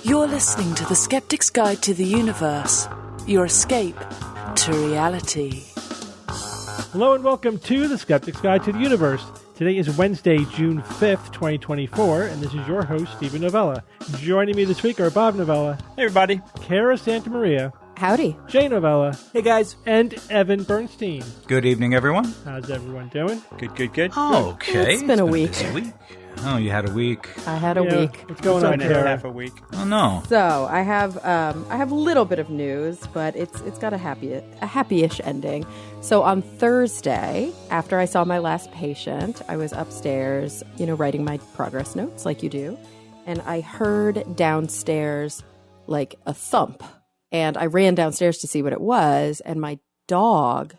You're listening to the Skeptics Guide to the Universe, your escape to reality. Hello and welcome to the Skeptics Guide to the Universe. Today is Wednesday, June 5th, 2024, and this is your host, Stephen Novella. Joining me this week are Bob Novella. Hey, everybody. Kara Santa Maria. Howdy. Jay Novella. Hey, guys. And Evan Bernstein. Good evening, everyone. How's everyone doing? Good. Okay. It's been a week. busy week. Oh, you had a week. I had a week. What's going on, Kara? Half a week. Oh, no. So I have a little bit of news, but it's got a happy-ish ending. So on Thursday, after I saw my last patient, I was upstairs, writing my progress notes like you do, and I heard downstairs like a thump, and I ran downstairs to see what it was, and my dog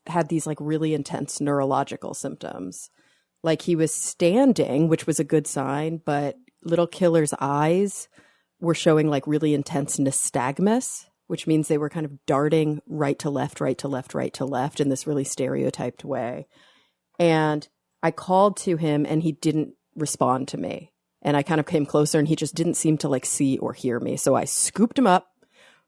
had these like really intense neurological symptoms. Like he was standing, which was a good sign, but little Killer's eyes were showing like really intense nystagmus, which means they were kind of darting right to left in this really stereotyped way. And I called to him and he didn't respond to me. And I kind of came closer and he just didn't seem to like see or hear me. So I scooped him up,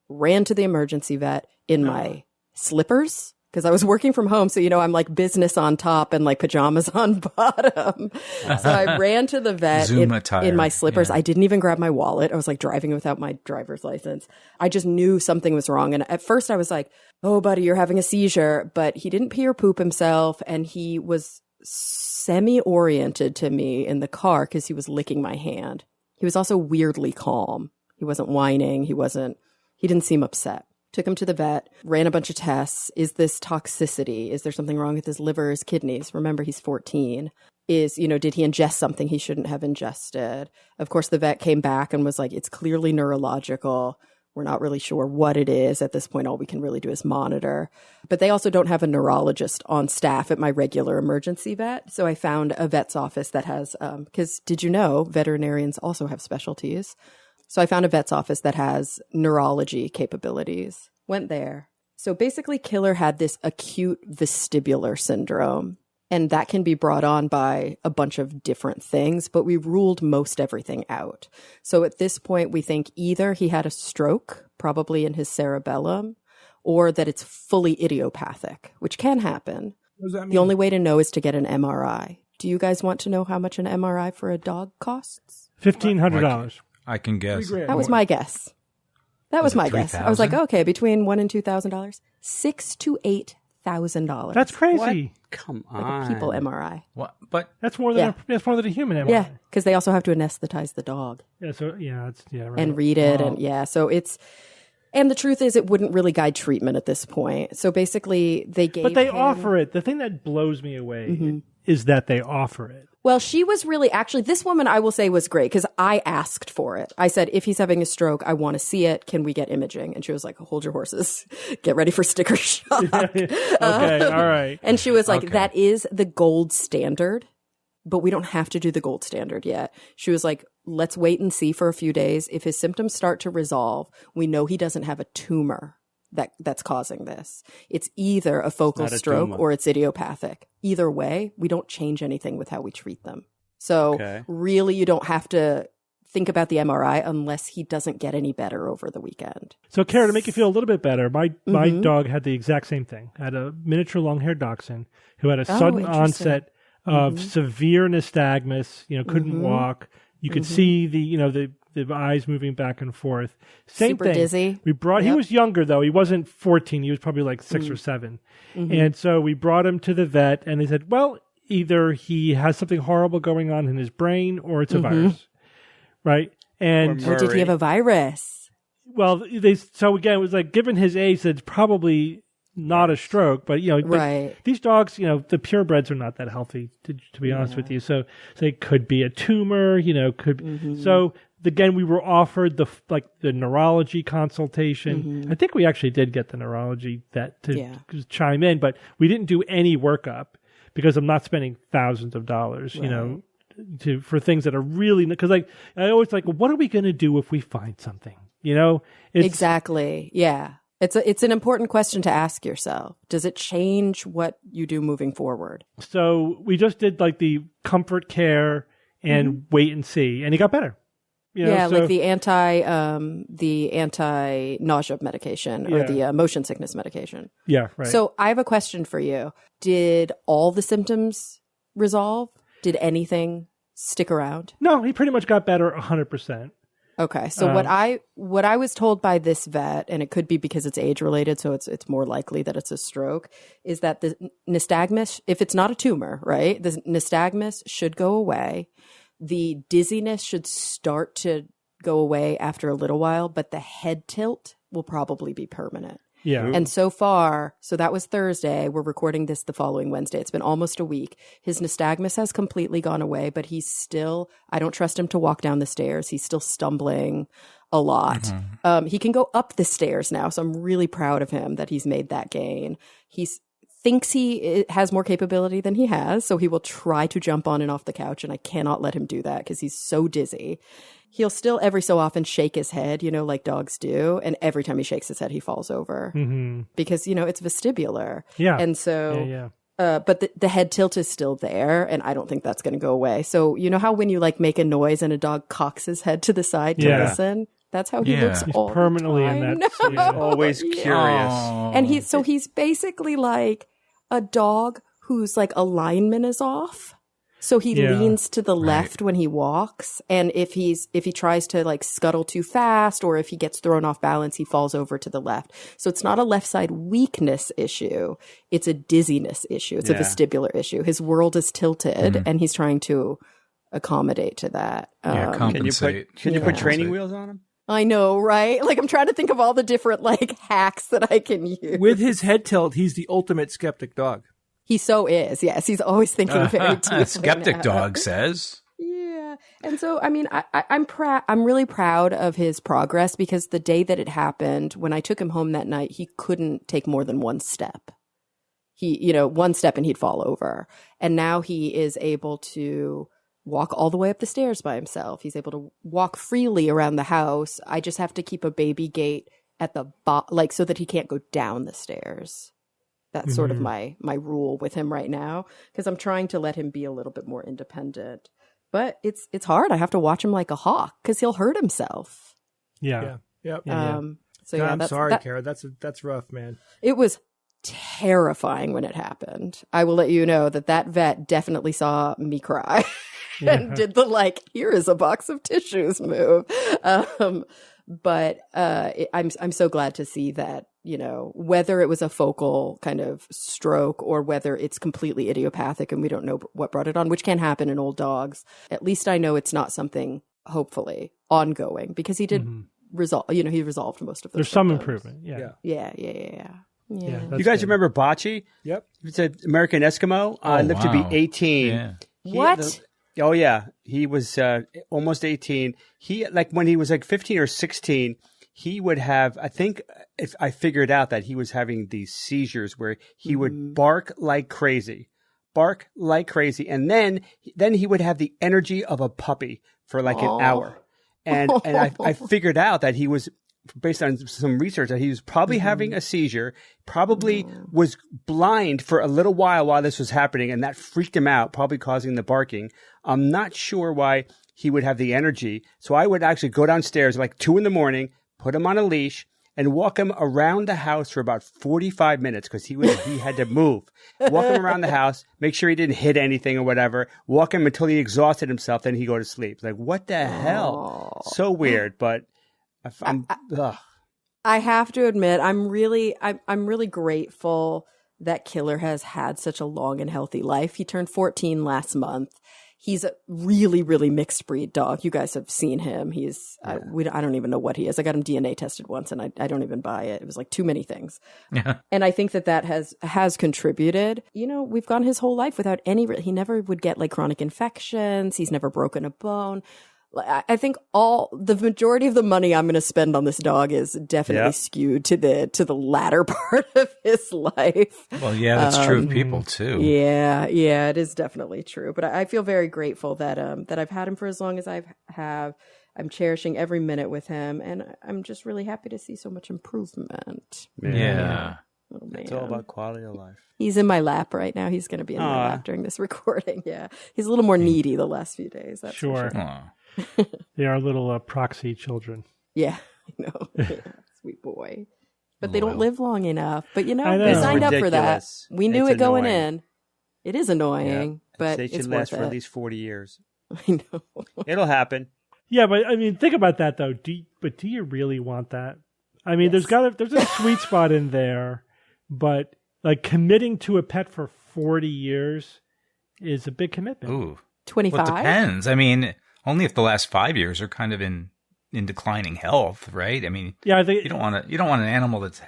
ran to the emergency vet in my slippers, because I was working from home. So, I'm like business on top and like pajamas on bottom. So I ran to the vet in my slippers. Yeah. I didn't even grab my wallet. I was like driving without my driver's license. I just knew something was wrong. And at first I was like, oh, buddy, you're having a seizure. But he didn't pee or poop himself. And he was semi-oriented to me in the car because he was licking my hand. He was also weirdly calm. He wasn't whining. He didn't seem upset. Took him to the vet, ran a bunch of tests. Is this toxicity? Is there something wrong with his liver, his kidneys? Remember, he's 14. Did he ingest something he shouldn't have ingested? Of course, the vet came back and was like, it's clearly neurological. We're not really sure what it is. At this point, all we can really do is monitor. But they also don't have a neurologist on staff at my regular emergency vet. So I found a vet's office that has, because did you know veterinarians also have specialties? So I found a vet's office that has neurology capabilities. Went there. So basically, Killer had this acute vestibular syndrome, and that can be brought on by a bunch of different things, but we ruled most everything out. So at this point, we think either he had a stroke, probably in his cerebellum, or that it's fully idiopathic, which can happen. What does that mean? The only way to know is to get an MRI. Do you guys want to know how much an MRI for a dog costs? $1,500. I can guess. That was my guess. I was like, okay, between $1,000 and $2,000, $6,000 to $8,000. That's crazy. What? Come on. Like a people MRI. What? But That's more than a human MRI. Yeah, because they also have to anesthetize the dog. Yeah. So right. And read it, and the truth is, it wouldn't really guide treatment at this point. So basically, they gave. But they offer it. The thing that blows me away is that they offer it. Well, she was really, actually, this woman, I will say, was great because I asked for it. I said, if he's having a stroke, I want to see it. Can we get imaging? And she was like, hold your horses. Get ready for sticker shock. Okay, all right. And she was like, that is the gold standard, but we don't have to do the gold standard yet. She was like, let's wait and see for a few days. If his symptoms start to resolve, we know he doesn't have a tumor that's causing this. It's either a focal stroke or it's idiopathic. Either way, we don't change anything with how we treat them. So really, you don't have to think about the MRI unless he doesn't get any better over the weekend. So, Kara, to make you feel a little bit better, my dog had the exact same thing. I had a miniature long-haired dachshund who had a sudden onset of severe nystagmus, couldn't walk. You could see the eyes moving back and forth. Same Super thing. dizzy. He was younger though. He wasn't 14. He was probably like 6 or 7. And so we brought him to the vet and they said, well, either he has something horrible going on in his brain or it's a virus. Right? And or did he have a virus? Well, so again, it was like, given his age, it's probably not a stroke, but these dogs, the purebreds are not that healthy, to be honest with you. So it could be a tumor, So again, we were offered the neurology consultation. I think we actually did get the neurology vet to chime in, but we didn't do any workup because I'm not spending thousands of dollars, for things that are really, because I always well, what are we going to do if we find something? Exactly. Yeah. It's an important question to ask yourself. Does it change what you do moving forward? So we just did the comfort care and wait and see. And he got better. Like the anti-nausea medication or the motion sickness medication. Yeah, right. So I have a question for you. Did all the symptoms resolve? Did anything stick around? No, he pretty much got better 100%. Okay. So what I was told by this vet, and it could be because it's age related, so it's more likely that it's a stroke, is that the nystagmus, if it's not a tumor, right, the nystagmus should go away. The dizziness should start to go away after a little while, but the head tilt will probably be permanent. Yeah. And so far, so that was Thursday. We're recording this the following Wednesday. It's been almost a week. His nystagmus has completely gone away, but he's still, I don't trust him to walk down the stairs. He's still stumbling a lot. He can go up the stairs now, so I'm really proud of him that he's made that gain. Thinks he has more capability than he has, so he will try to jump on and off the couch, and I cannot let him do that because he's so dizzy. He'll still every so often shake his head, like dogs do, and every time he shakes his head, he falls over because, it's vestibular. Yeah. And so, but the head tilt is still there, and I don't think that's going to go away. So you know how when you make a noise and a dog cocks his head to the side to listen? That's how he looks he's all permanently the time. in that. He's always curious. And he's basically like a dog whose alignment is off. So he leans to the left when he walks. And if he tries to scuttle too fast, or if he gets thrown off balance, he falls over to the left. So it's not a left side weakness issue. It's a dizziness issue. It's a vestibular issue. His world is tilted and he's trying to accommodate to that. Compensate. Can you put training wheels on him? I know, right? I'm trying to think of all the different hacks that I can use. With his head tilt, he's the ultimate skeptic dog. He so is. Yes, he's always thinking very deeply. Skeptic dog says. Yeah. And so, I mean, I'm really proud of his progress because the day that it happened, when I took him home that night, he couldn't take more than one step. One step and he'd fall over. And now he is able to walk all the way up the stairs by himself. He's able to walk freely around the house. I just have to keep a baby gate at the so that he can't go down the stairs. That's sort of my rule with him right now, because I'm trying to let him be a little bit more independent. But it's hard. I have to watch him like a hawk because he'll hurt himself. Yeah. Yep. So God, I'm sorry, Kara. That's rough, man. It was terrifying when it happened. I will let you know that vet definitely saw me cry. And did the here is a box of tissues move. But I'm so glad to see that, whether it was a focal kind of stroke or whether it's completely idiopathic and we don't know what brought it on, which can happen in old dogs. At least I know it's not something, hopefully, ongoing, because he did resolve, he resolved most of those There's some improvement. Yeah. You guys remember Bocce? Yep. It's an American Eskimo. Lived to be 18. Yeah. What? Oh, yeah. He was almost 18. He, when he was 15 or 16, he would have, I think, if I figured out that he was having these seizures where he would bark like crazy. And then he would have the energy of a puppy for an hour. And I figured out that he was, based on some research, that he was probably having a seizure, probably was blind for a little while this was happening, and that freaked him out, probably causing the barking. I'm not sure why he would have the energy. So I would actually go downstairs 2 a.m, put him on a leash, and walk him around the house for about 45 minutes because he had to move. Walk him around the house, make sure he didn't hit anything or whatever. Walk him until he exhausted himself, then he'd go to sleep. What the hell? So weird, but I have to admit, I'm really grateful that Killer has had such a long and healthy life. He turned 14 last month. He's a really, really mixed breed dog. You guys have seen him. He's, I don't even know what he is. I got him DNA tested once and I don't even buy it. It was too many things. Yeah. And I think that has contributed. We've gone his whole life without he never would get chronic infections. He's never broken a bone. I think the majority of the money I'm going to spend on this dog is definitely skewed to the latter part of his life. Well, yeah, that's true of people too. Yeah, it is definitely true. But I feel very grateful that I've had him for as long as I have. I'm cherishing every minute with him, and I'm just really happy to see so much improvement. Yeah. Oh, man. It's all about quality of life. He's in my lap right now. He's going to be in my lap during this recording. Yeah. He's a little more needy the last few days. That's sure. They are little proxy children. Yeah, I know. Yeah, sweet boy. But they don't live long enough. But, they signed up for that. We knew it going in. It is annoying, but they should it's last worth for it. at least 40 years. I know. It'll happen. Yeah, but I mean, think about that though. Do you really want that? I mean, there's a sweet spot in there, but like committing to a pet for 40 years is a big commitment. Ooh, 25. Well, it depends. I mean, only if the last 5 years are kind of in declining health, right? I mean, I think you don't want an animal that's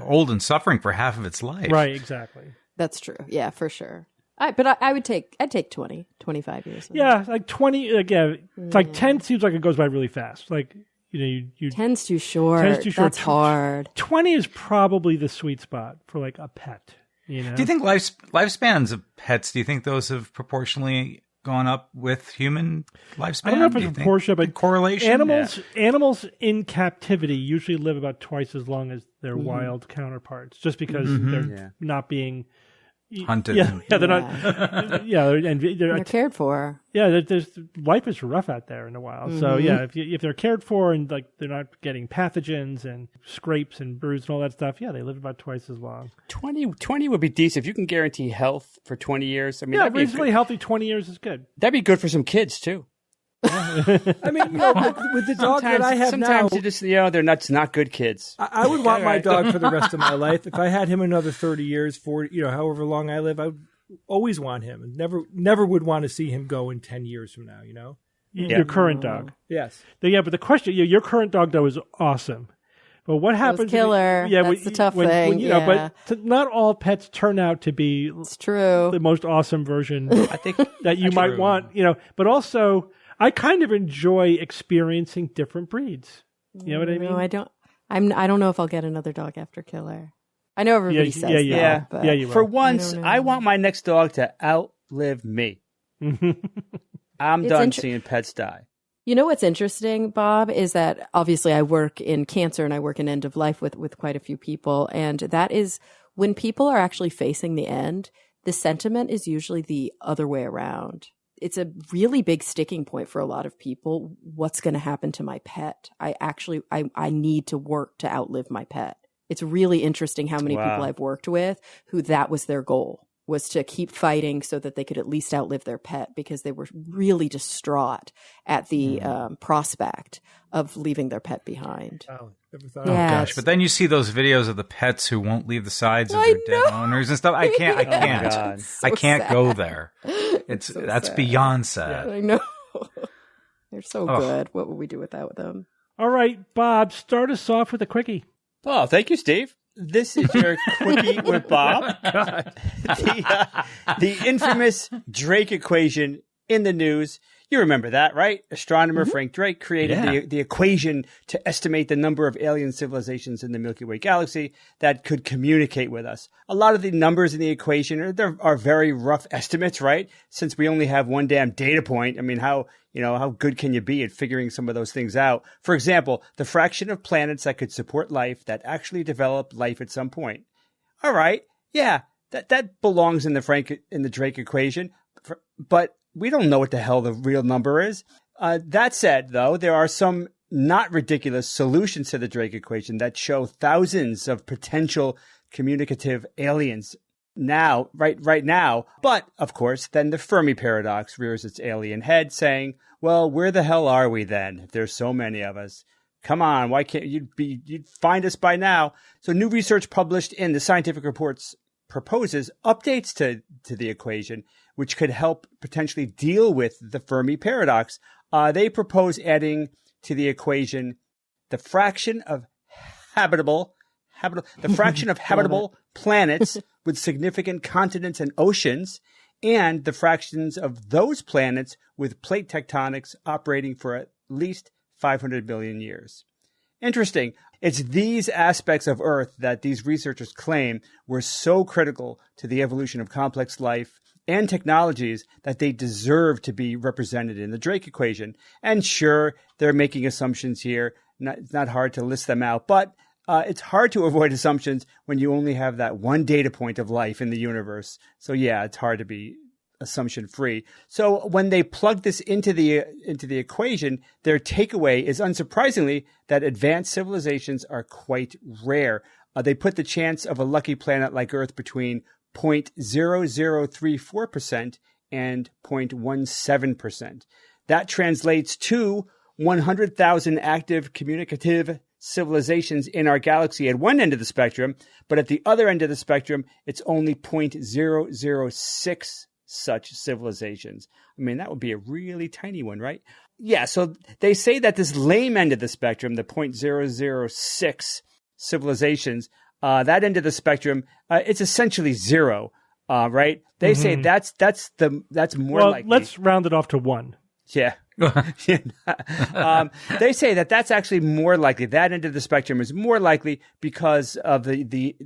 old and suffering for half of its life. Right, exactly. That's true. Yeah, for sure. I'd take 20, 25 years. Yeah, like 20. Again, it's like 10 seems like it goes by really fast. Like you 10's too short. That's hard. 20 is probably the sweet spot for like a pet. Do you think lifespans of pets? Do you think those have proportionally gone up with human lifespan? I don't know if it's proportional, but correlation. Animals in captivity usually live about twice as long as their wild counterparts, just because they're not being hunted. They're not. And they're cared for. Yeah, life is rough out there in the wild. So if they're cared for and like they're not getting pathogens and scrapes and bruises and all that stuff, they live about twice as long. 20 would be decent if you can guarantee health for 20 years. I mean, reasonably healthy 20 years is good. That'd be good for some kids too. I mean, with the dog that I have now, sometimes you just they're not good kids. I would want my dog for the rest of my life. If I had him another 30 years, 40, however long I live, I would always want him, and never would want to see him go in 10 years from now. Your current dog, yes, but the question, your current dog though is awesome. But what happens? Killer. That's the tough thing. But not all pets turn out to be. It's true. The most awesome version. I think that you might want. But also. I kind of enjoy experiencing different breeds. You know what I mean? No, I don't. I don't know if I'll get another dog after Killer. I know everybody says that. But you will. For once, I want my next dog to outlive me. I'm done seeing pets die. You know what's interesting, Bob, is that obviously I work in cancer and I work in end of life with quite a few people. And that is when people are actually facing the end, the sentiment is usually the other way around. It's a really big sticking point for a lot of people. What's going to happen to my pet? I need to work to outlive my pet. It's really interesting how many people I've worked with who that was their goal, was to keep fighting so that they could at least outlive their pet because they were really distraught at the prospect of leaving their pet behind. Oh, never thought. Oh gosh! But then you see those videos of the pets who won't leave the sides of their dead owners and stuff. I can't. So I can't sad. go there. That's sad. beyond sad. I know. They're so good. What would we do without them? All right, Bob, start us off with a quickie. Oh, thank you, Steve. This is your quickie with Bob. The infamous Drake equation in the news. You remember that, right? Astronomer Frank Drake created the equation to estimate the number of alien civilizations in the Milky Way galaxy that could communicate with us. A lot of the numbers in the equation are very rough estimates, right? Since we only have one damn data point. I mean, how good can you be at figuring some of those things out? For example, the fraction of planets that could support life that actually developed life at some point. All right. Yeah, that belongs in the Drake equation, but we don't know what the hell the real number is. That said, though, there are some not ridiculous solutions to the Drake equation that show thousands of potential communicative aliens right now. But, of course, then the Fermi paradox rears its alien head saying, well, where the hell are we then if there's so many of us? Come on, why can't you'd find us by now? So new research published in the Scientific Reports proposes updates to the equation, which could help potentially deal with the Fermi paradox. They propose adding to the equation the fraction of habitable planets with significant continents and oceans, and the fractions of those planets with plate tectonics operating for at least 500 billion years. Interesting. It's these aspects of Earth that these researchers claim were so critical to the evolution of complex life and technologies that they deserve to be represented in the Drake equation. And sure, they're making assumptions here. It's not hard to list them out, but it's hard to avoid assumptions when you only have that one data point of life in the universe. So yeah, it's hard to be assumption free. So when they plug this into the equation, their takeaway is unsurprisingly that advanced civilizations are quite rare. They put the chance of a lucky planet like Earth between 0.0034% and 0.17%. That translates to 100,000 active communicative civilizations in our galaxy at one end of the spectrum, but at the other end of the spectrum, it's only 0.006 such civilizations. I mean, that would be a really tiny one, right? Yeah, so they say that this lame end of the spectrum, the 0.006 civilizations, that end of the spectrum, it's essentially zero, right? They say that's more likely. Let's round it off to 1. Yeah. They say that that's actually more likely. That end of the spectrum is more likely because of the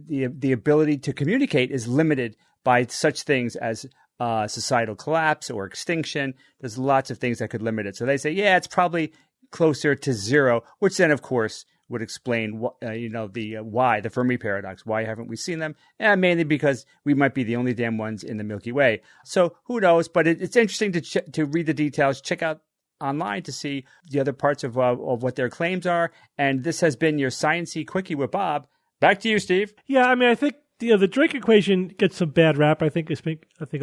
ability to communicate is limited by such things as societal collapse or extinction. There's lots of things that could limit it. So they say, yeah, it's probably closer to 0, which then, of course, would explain the Fermi paradox. Why haven't we seen them? Mainly because we might be the only damn ones in the Milky Way. So who knows? But it's interesting to read the details. Check out online to see the other parts of what their claims are. And this has been your Science-y Quickie with Bob. Back to you, Steve. Yeah, I mean, I think the Drake equation gets some bad rap. I think a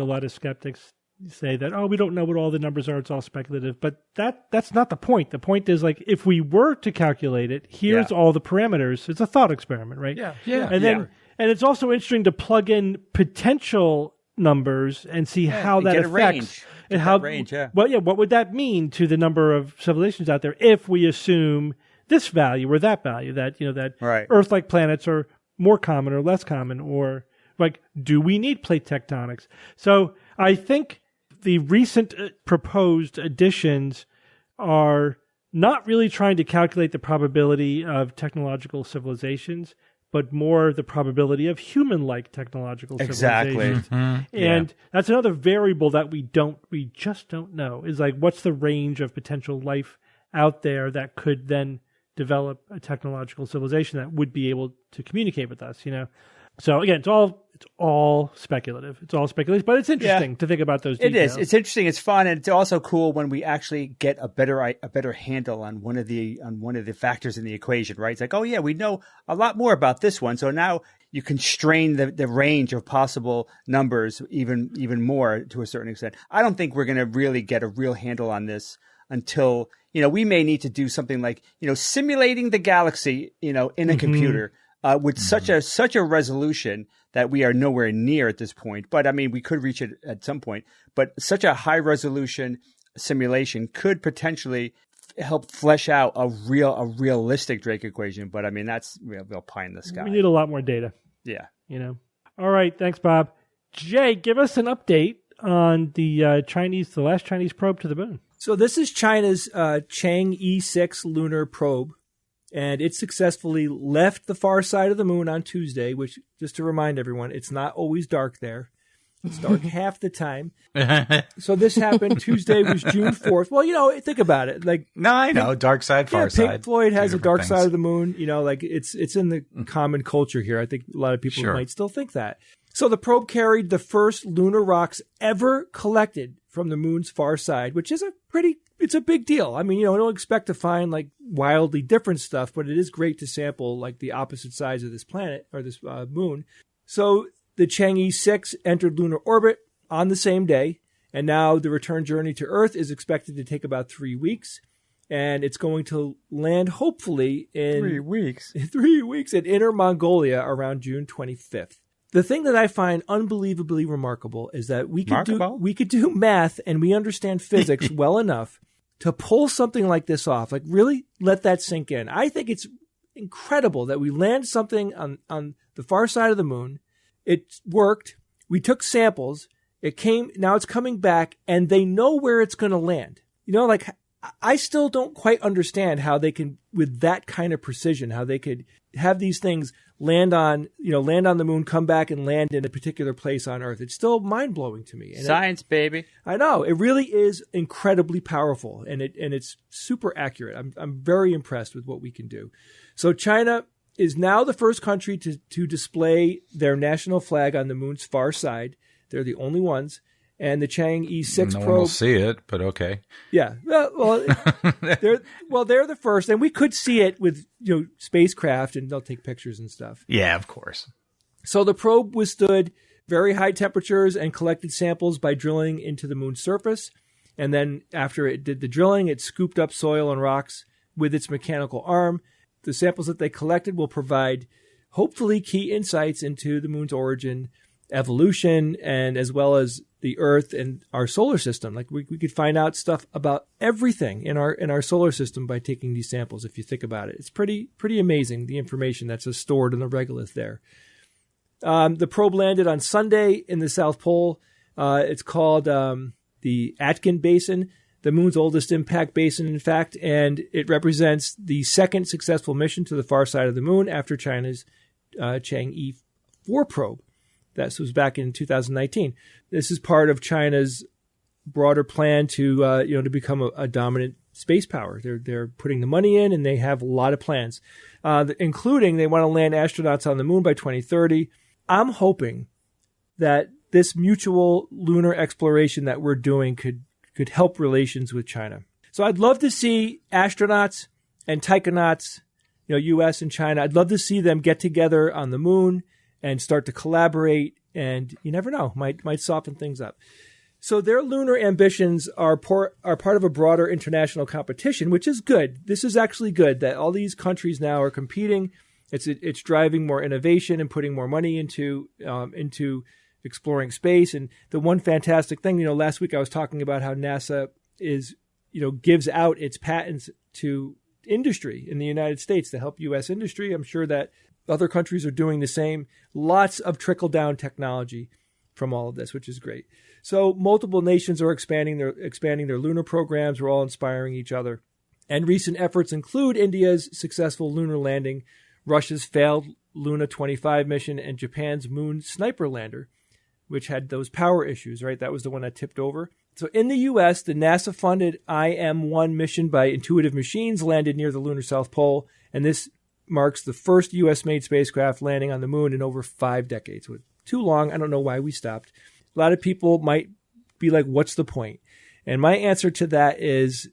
lot of skeptics say that, we don't know what all the numbers are, it's all speculative. But that's not the point. The point is, like, if we were to calculate it, here's all the parameters. It's a thought experiment, right? Yeah. And it's also interesting to plug in potential numbers and see how that affects range. What would that mean to the number of civilizations out there if we assume this value or that value, that Earth-like planets are more common or less common, or like, do we need plate tectonics? So I think the recent proposed additions are not really trying to calculate the probability of technological civilizations, but more the probability of human-like technological civilizations. And that's another variable that we just don't know, is like, what's the range of potential life out there that could then develop a technological civilization that would be able to communicate with us, So again, it's all speculative. It's all speculative, but it's interesting to think about those details. It is. It's interesting. It's fun, and it's also cool when we actually get a better handle on one of the factors in the equation, right? It's like, we know a lot more about this one, so now you constrain the range of possible numbers even more to a certain extent. I don't think we're going to really get a real handle on this until we may need to do something like simulating the galaxy in a computer. With such a resolution that we are nowhere near at this point. But I mean, we could reach it at some point. But such a high resolution simulation could potentially help flesh out a realistic Drake equation. But I mean, that's real pie in the sky. We need a lot more data. Yeah. All right. Thanks, Bob. Jay, give us an update on the last Chinese probe to the moon. So this is China's Chang'e 6 lunar probe. And it successfully left the far side of the moon on Tuesday, which, just to remind everyone, it's not always dark there. It's dark half the time. So this happened. Tuesday was June 4th. Well, think about it. No, I know. Dark side, far side. Pink Floyd has a dark side of the moon. It's in the common culture here. I think a lot of people might still think that. So the probe carried the first lunar rocks ever collected from the moon's far side, which is it's a big deal. I mean, don't expect to find like wildly different stuff, but it is great to sample like the opposite sides of this planet or this moon. So the Chang'e 6 entered lunar orbit on the same day, and now the return journey to Earth is expected to take about 3 weeks, and it's going to land hopefully in 3 weeks. 3 weeks in Inner Mongolia around June 25th. The thing that I find unbelievably remarkable is that we could do math and we understand physics well enough to pull something like this off. Like, really let that sink in. I think it's incredible that we land something on the far side of the moon. It worked. We took samples. Now it's coming back, and they know where it's going to land. I still don't quite understand how they can, with that kind of precision, how they could have these things land on the moon, come back and land in a particular place on Earth. It's still mind-blowing to me. Science, baby. I know. It really is incredibly powerful, and it's super accurate. I'm very impressed with what we can do. So China is now the first country to display their national flag on the moon's far side. They're the only ones. And the Chang'e 6 probe. No one will see it, but okay. Yeah. Well, they're the first. And we could see it with spacecraft, and they'll take pictures and stuff. Yeah, of course. So the probe withstood very high temperatures and collected samples by drilling into the moon's surface. And then after it did the drilling, it scooped up soil and rocks with its mechanical arm. The samples that they collected will provide, hopefully, key insights into the moon's origin, evolution, and as well as the Earth and our solar system. Like we could find out stuff about everything in our solar system by taking these samples. If you think about it, it's pretty amazing, the information that's stored in the regolith there. The probe landed on Sunday in the South Pole. It's called the Atkin Basin, the moon's oldest impact basin, in fact, and it represents the second successful mission to the far side of the moon after China's Chang'e 4 probe. That was back in 2019. This is part of China's broader plan to become a dominant space power. They're putting the money in, and they have a lot of plans, including they want to land astronauts on the moon by 2030. I'm hoping that this mutual lunar exploration that we're doing could help relations with China. So I'd love to see astronauts and taikonauts, U.S. and China. I'd love to see them get together on the moon and start to collaborate, and you never know, might soften things up. So their lunar ambitions are part of a broader international competition, which is good. This is actually good that all these countries now are competing. It's driving more innovation and putting more money into exploring space. And the one fantastic thing, last week I was talking about how NASA gives out its patents to industry in the United States to help U.S. industry. I'm sure that other countries are doing the same. Lots of trickle-down technology from all of this, which is great. So multiple nations are expanding their lunar programs. We're all inspiring each other. And recent efforts include India's successful lunar landing, Russia's failed Luna 25 mission, and Japan's Moon Sniper lander, which had those power issues, right? That was the one that tipped over. So in the U.S., the NASA-funded IM-1 mission by Intuitive Machines landed near the lunar South Pole, and this marks the first U.S.-made spacecraft landing on the moon in over 5 decades. Too long. I don't know why we stopped. A lot of people might be like, what's the point? And my answer to that is,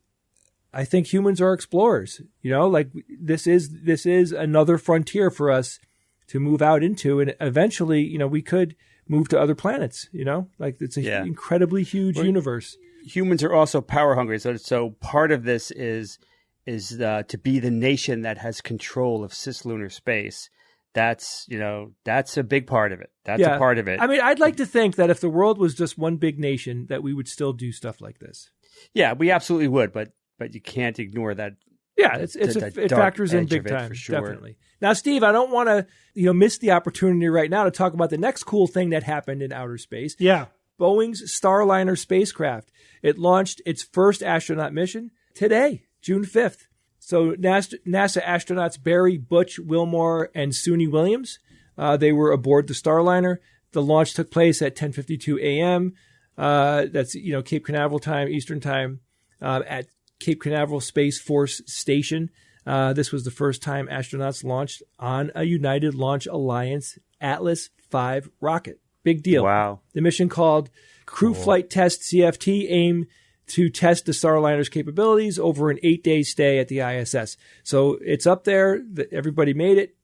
I think humans are explorers. This is another frontier for us to move out into, and eventually, we could move to other planets. It's an incredibly huge universe. Humans are also power hungry, so part of this is to be the nation that has control of cislunar space. That's a big part of it. That's a part of it. I mean, I'd like to think that if the world was just one big nation, that we would still do stuff like this. Yeah, we absolutely would, but you can't ignore that. Yeah, it factors in big time, for sure. Definitely. Now, Steve, I don't want to miss the opportunity right now to talk about the next cool thing that happened in outer space. Yeah, Boeing's Starliner spacecraft. It launched its first astronaut mission today, June 5th. So NASA astronauts Barry, Butch, Wilmore, and Suni Williams, they were aboard the Starliner. The launch took place at 10:52 a.m. That's Cape Canaveral time, Eastern time, at Cape Canaveral Space Force Station. This was the first time astronauts launched on a United Launch Alliance Atlas V rocket. Big deal. Wow. The mission, called Crew Flight Test CFT, aimed to test the Starliner's capabilities over an 8-day stay at the ISS. So it's up there. Everybody made it.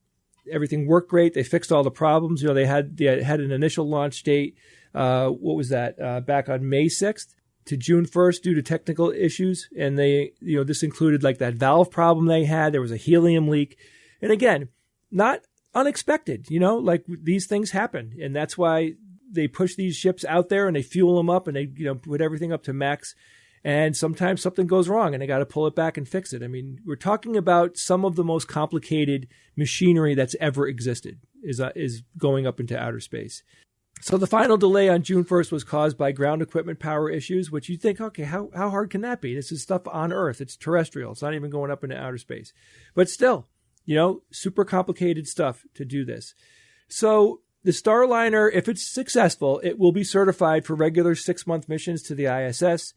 Everything worked great. They fixed all the problems. They had an initial launch date. What was that? Back on May 6th to June 1st due to technical issues. And they, this included like that valve problem they had. There was a helium leak. And again, not unexpected, like these things happen. And that's why they push these ships out there and they fuel them up and they, put everything up to max. And sometimes something goes wrong and they got to pull it back and fix it. I mean, we're talking about some of the most complicated machinery that's ever existed is going up into outer space. So the final delay on June 1st was caused by ground equipment power issues, which you think, okay, how hard can that be? This is stuff on Earth. It's terrestrial. It's not even going up into outer space. But still, super complicated stuff to do this. So the Starliner, if it's successful, it will be certified for regular 6-month missions to the ISS.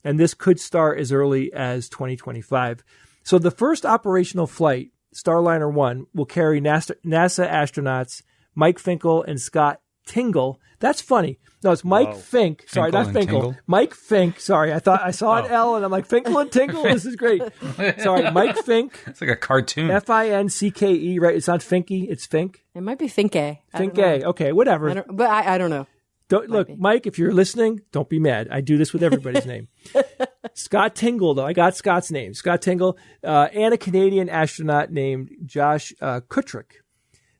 And this could start as early as 2025. So the first operational flight Starliner 1 will carry NASA astronauts Mike Finkel and Scott Tingle. That's funny. No, it's Mike Fink. Sorry, not Finkel. Mike Fink. Sorry, I thought I saw an L and I'm like, Finkel and Tingle? This is great. Sorry, Mike Fink. It's like a cartoon. Finke, right? It's not Finky, it's Fink. It might be Finke. Finke. Okay, whatever. I don't know. Look, Mike, if you're listening, don't be mad. I do this with everybody's name. Scott Tingle, though. I got Scott's name. Scott Tingle, and a Canadian astronaut named Josh Kutrick.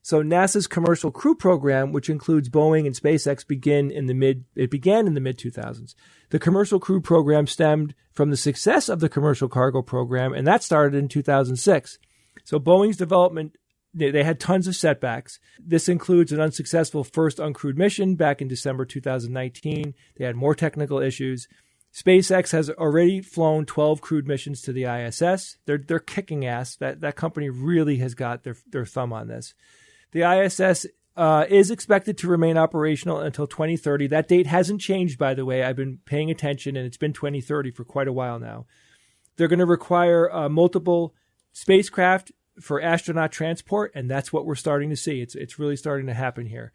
So NASA's Commercial Crew Program, which includes Boeing and SpaceX, began in the mid-2000s. The Commercial Crew Program stemmed from the success of the Commercial Cargo Program, and that started in 2006. So Boeing's development, they had tons of setbacks. This includes an unsuccessful first uncrewed mission back in December 2019. They had more technical issues. SpaceX has already flown 12 crewed missions to the ISS. They're kicking ass. That company really has got their thumb on this. The ISS is expected to remain operational until 2030. That date hasn't changed, by the way. I've been paying attention, and it's been 2030 for quite a while now. They're going to require multiple spacecraft for astronaut transport, and that's what we're starting to see. It's really starting to happen here.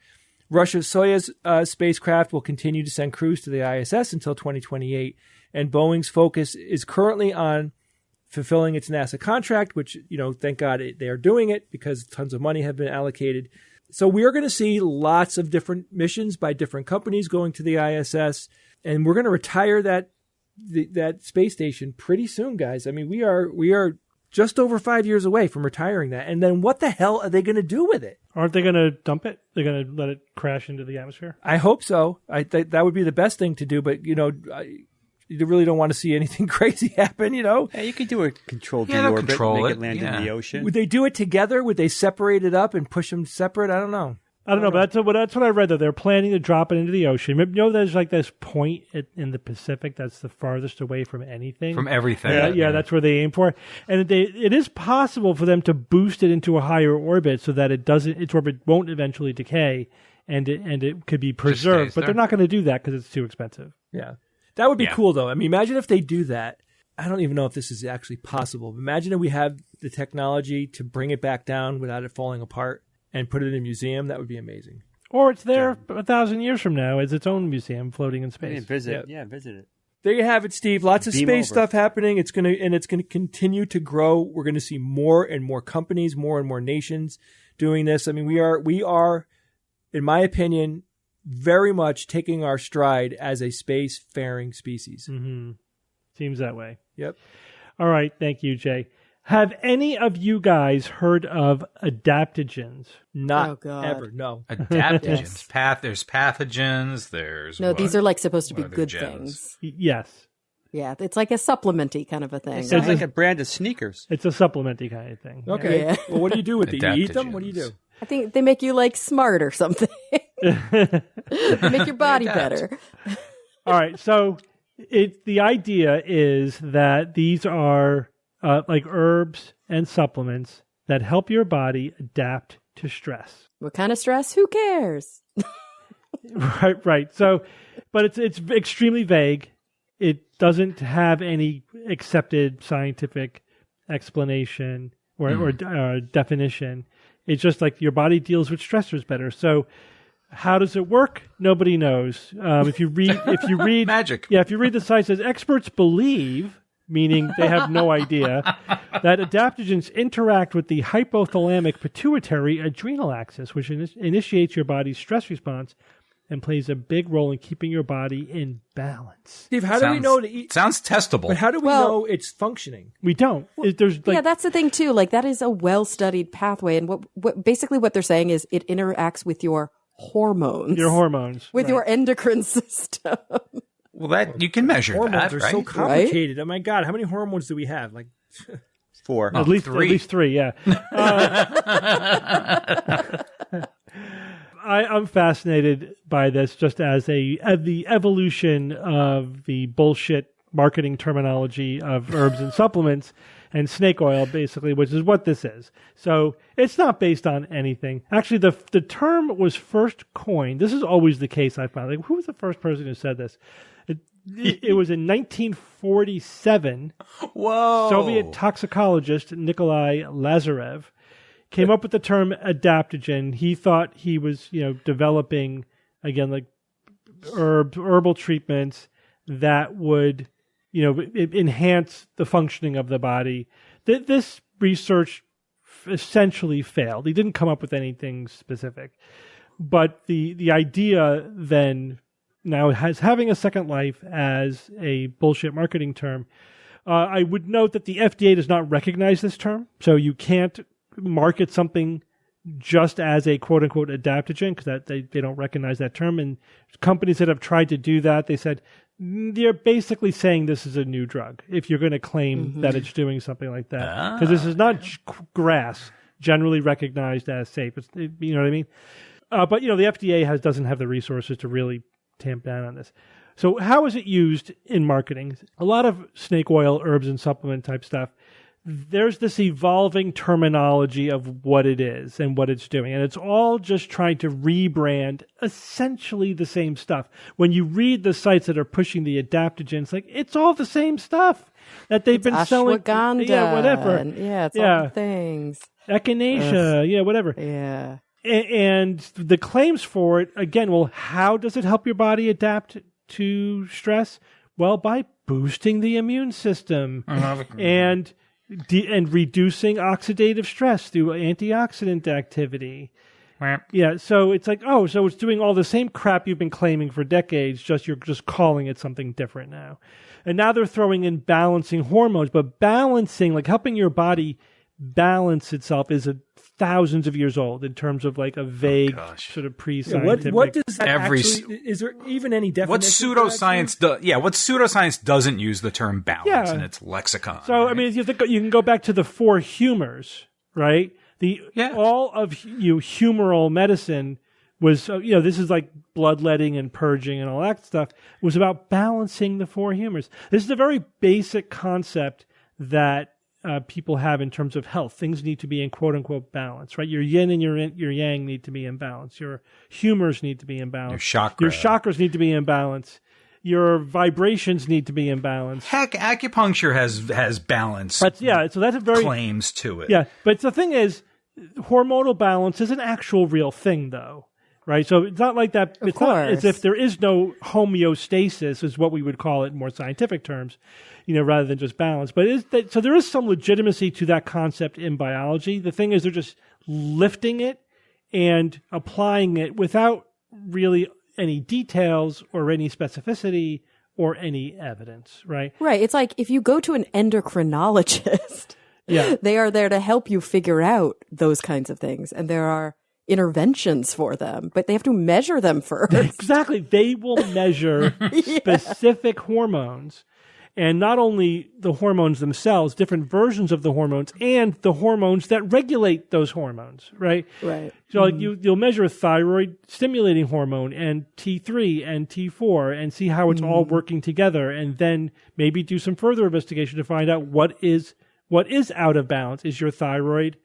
Russia's Soyuz spacecraft will continue to send crews to the ISS until 2028, and Boeing's focus is currently on fulfilling its NASA contract, which, thank God they are doing it because tons of money have been allocated. So we are going to see lots of different missions by different companies going to the ISS, and we're going to retire that space station pretty soon, guys. I mean, we are just over 5 years away from retiring that. And then what the hell are they going to do with it? Aren't they going to dump it? They're going to let it crash into the atmosphere? I hope so. That would be the best thing to do, but, you really don't want to see anything crazy happen, Yeah, you could do a controlled deorbit, make it land in the ocean. Would they do it together? Would they separate it up and push them separate? I don't know. But that's what I read, though. They're planning to drop it into the ocean. There's like this point in the Pacific that's the farthest away from anything. From everything. Yeah, that's where they aim for. And it is possible for them to boost it into a higher orbit so that its orbit won't eventually decay and it could be preserved. But they're not going to do that because it's too expensive. Yeah. That would be cool, though. I mean, imagine if they do that. I don't even know if this is actually possible. But imagine if we have the technology to bring it back down without it falling apart and put it in a museum. That would be amazing. Or it's there 1,000 years from now as its own museum floating in space. Visit it. There you have it, Steve. Lots of space stuff happening. It's going to continue to grow. We're going to see more and more companies, more and more nations doing this. I mean, we are, in my opinion, very much taking our stride as a space-faring species. Mm-hmm. Seems that way. Yep. All right. Thank you, Jay. Have any of you guys heard of adaptogens? Not ever. No. Adaptogens. There's pathogens. There's these are like supposed to be good things. Yes. Yeah, it's like a supplementy kind of a thing. It's like a brand of sneakers. It's a supplementy kind of thing. Okay. Yeah. Well, what do you do with it? You eat them? What do you do? I think they make you like smart or something. Make your body better. All right. So the idea is that these are like herbs and supplements that help your body adapt to stress. What kind of stress? Who cares? Right. So, but it's extremely vague. It doesn't have any accepted scientific explanation or definition. It's just like your body deals with stressors better. So how does it work? Nobody knows. If you read magic. Yeah, if you read the site, it says experts believe, meaning they have no idea, that adaptogens interact with the hypothalamic pituitary adrenal axis, which initiates your body's stress response and plays a big role in keeping your body in balance. Steve, how do we know to eat? Sounds testable. But how do we know it's functioning? We don't. That's the thing too. Like that is a well-studied pathway, and what basically what they're saying is it interacts with your hormones. Your hormones. With your endocrine system. Well, that you can measure hormones that, are right? so complicated. Right? Oh my God, how many hormones do we have? Like 4. At least 3, yeah. I'm fascinated by this just as the evolution of the bullshit marketing terminology of herbs and supplements and snake oil, basically, which is what this is. So it's not based on anything. Actually, the term was first coined. This is always the case, I found. Like, who was the first person who said this? It was in 1947. Whoa. Soviet toxicologist Nikolai Lazarev came up with the term adaptogen. He thought he was, developing, again, like herbal treatments that would, enhance the functioning of the body. This research essentially failed. He didn't come up with anything specific. But the idea then now has having a second life as a bullshit marketing term. I would note that the FDA does not recognize this term, so you can't market something just as a quote-unquote adaptogen because they don't recognize that term. And companies that have tried to do that, they said, they're basically saying this is a new drug if you're going to claim that it's doing something like that. Because this is not grass generally recognized as safe. You know what I mean? But, the FDA doesn't have the resources to really tamp down on this. So how is it used in marketing? A lot of snake oil, herbs, and supplement type stuff. There's this evolving terminology of what it is and what it's doing. And it's all just trying to rebrand essentially the same stuff. When you read the sites that are pushing the adaptogens, it's all the same stuff that they've been selling. Ashwagandha. Yeah, whatever. It's all the things. Echinacea, whatever. Yeah. And the claims for it, again, well, how does it help your body adapt to stress? Well, by boosting the immune system and reducing oxidative stress through antioxidant activity. Yeah, so it's so it's doing all the same crap you've been claiming for decades, you're just calling it something different now. And now they're throwing in balancing hormones, but balancing, helping your body balance itself is thousands of years old in terms of a vague sort of pre-scientific. What does that actually, is there even any definition? What pseudoscience doesn't use the term balance in its lexicon. So, right? If you think, you can go back to the four humors, right? All of humoral medicine was, this is like bloodletting and purging and all that stuff, was about balancing the four humors. This is a very basic concept that people have in terms of health. Things need to be in quote-unquote balance, right? Your yin and your yang need to be in balance. Your humors need to be in balance. Your chakras need to be in balance. Your vibrations need to be in balance. Heck, acupuncture has balance. So that's a very claims to it. Yeah, but the thing is, hormonal balance is an actual real thing, though. Right, so it's not like that. It's not as if there is no homeostasis, is what we would call it in more scientific terms, rather than just balance. But so there is some legitimacy to that concept in biology. The thing is, they're just lifting it and applying it without really any details or any specificity or any evidence. Right. Right. It's like if you go to an endocrinologist, they are there to help you figure out those kinds of things, and there are interventions for them, but they have to measure them first. Exactly. They will measure specific hormones, and not only the hormones themselves, different versions of the hormones, and the hormones that regulate those hormones, right? Right. So you'll measure a thyroid stimulating hormone and T3 and T4 and see how it's all working together, and then maybe do some further investigation to find out what is out of balance. Is your thyroid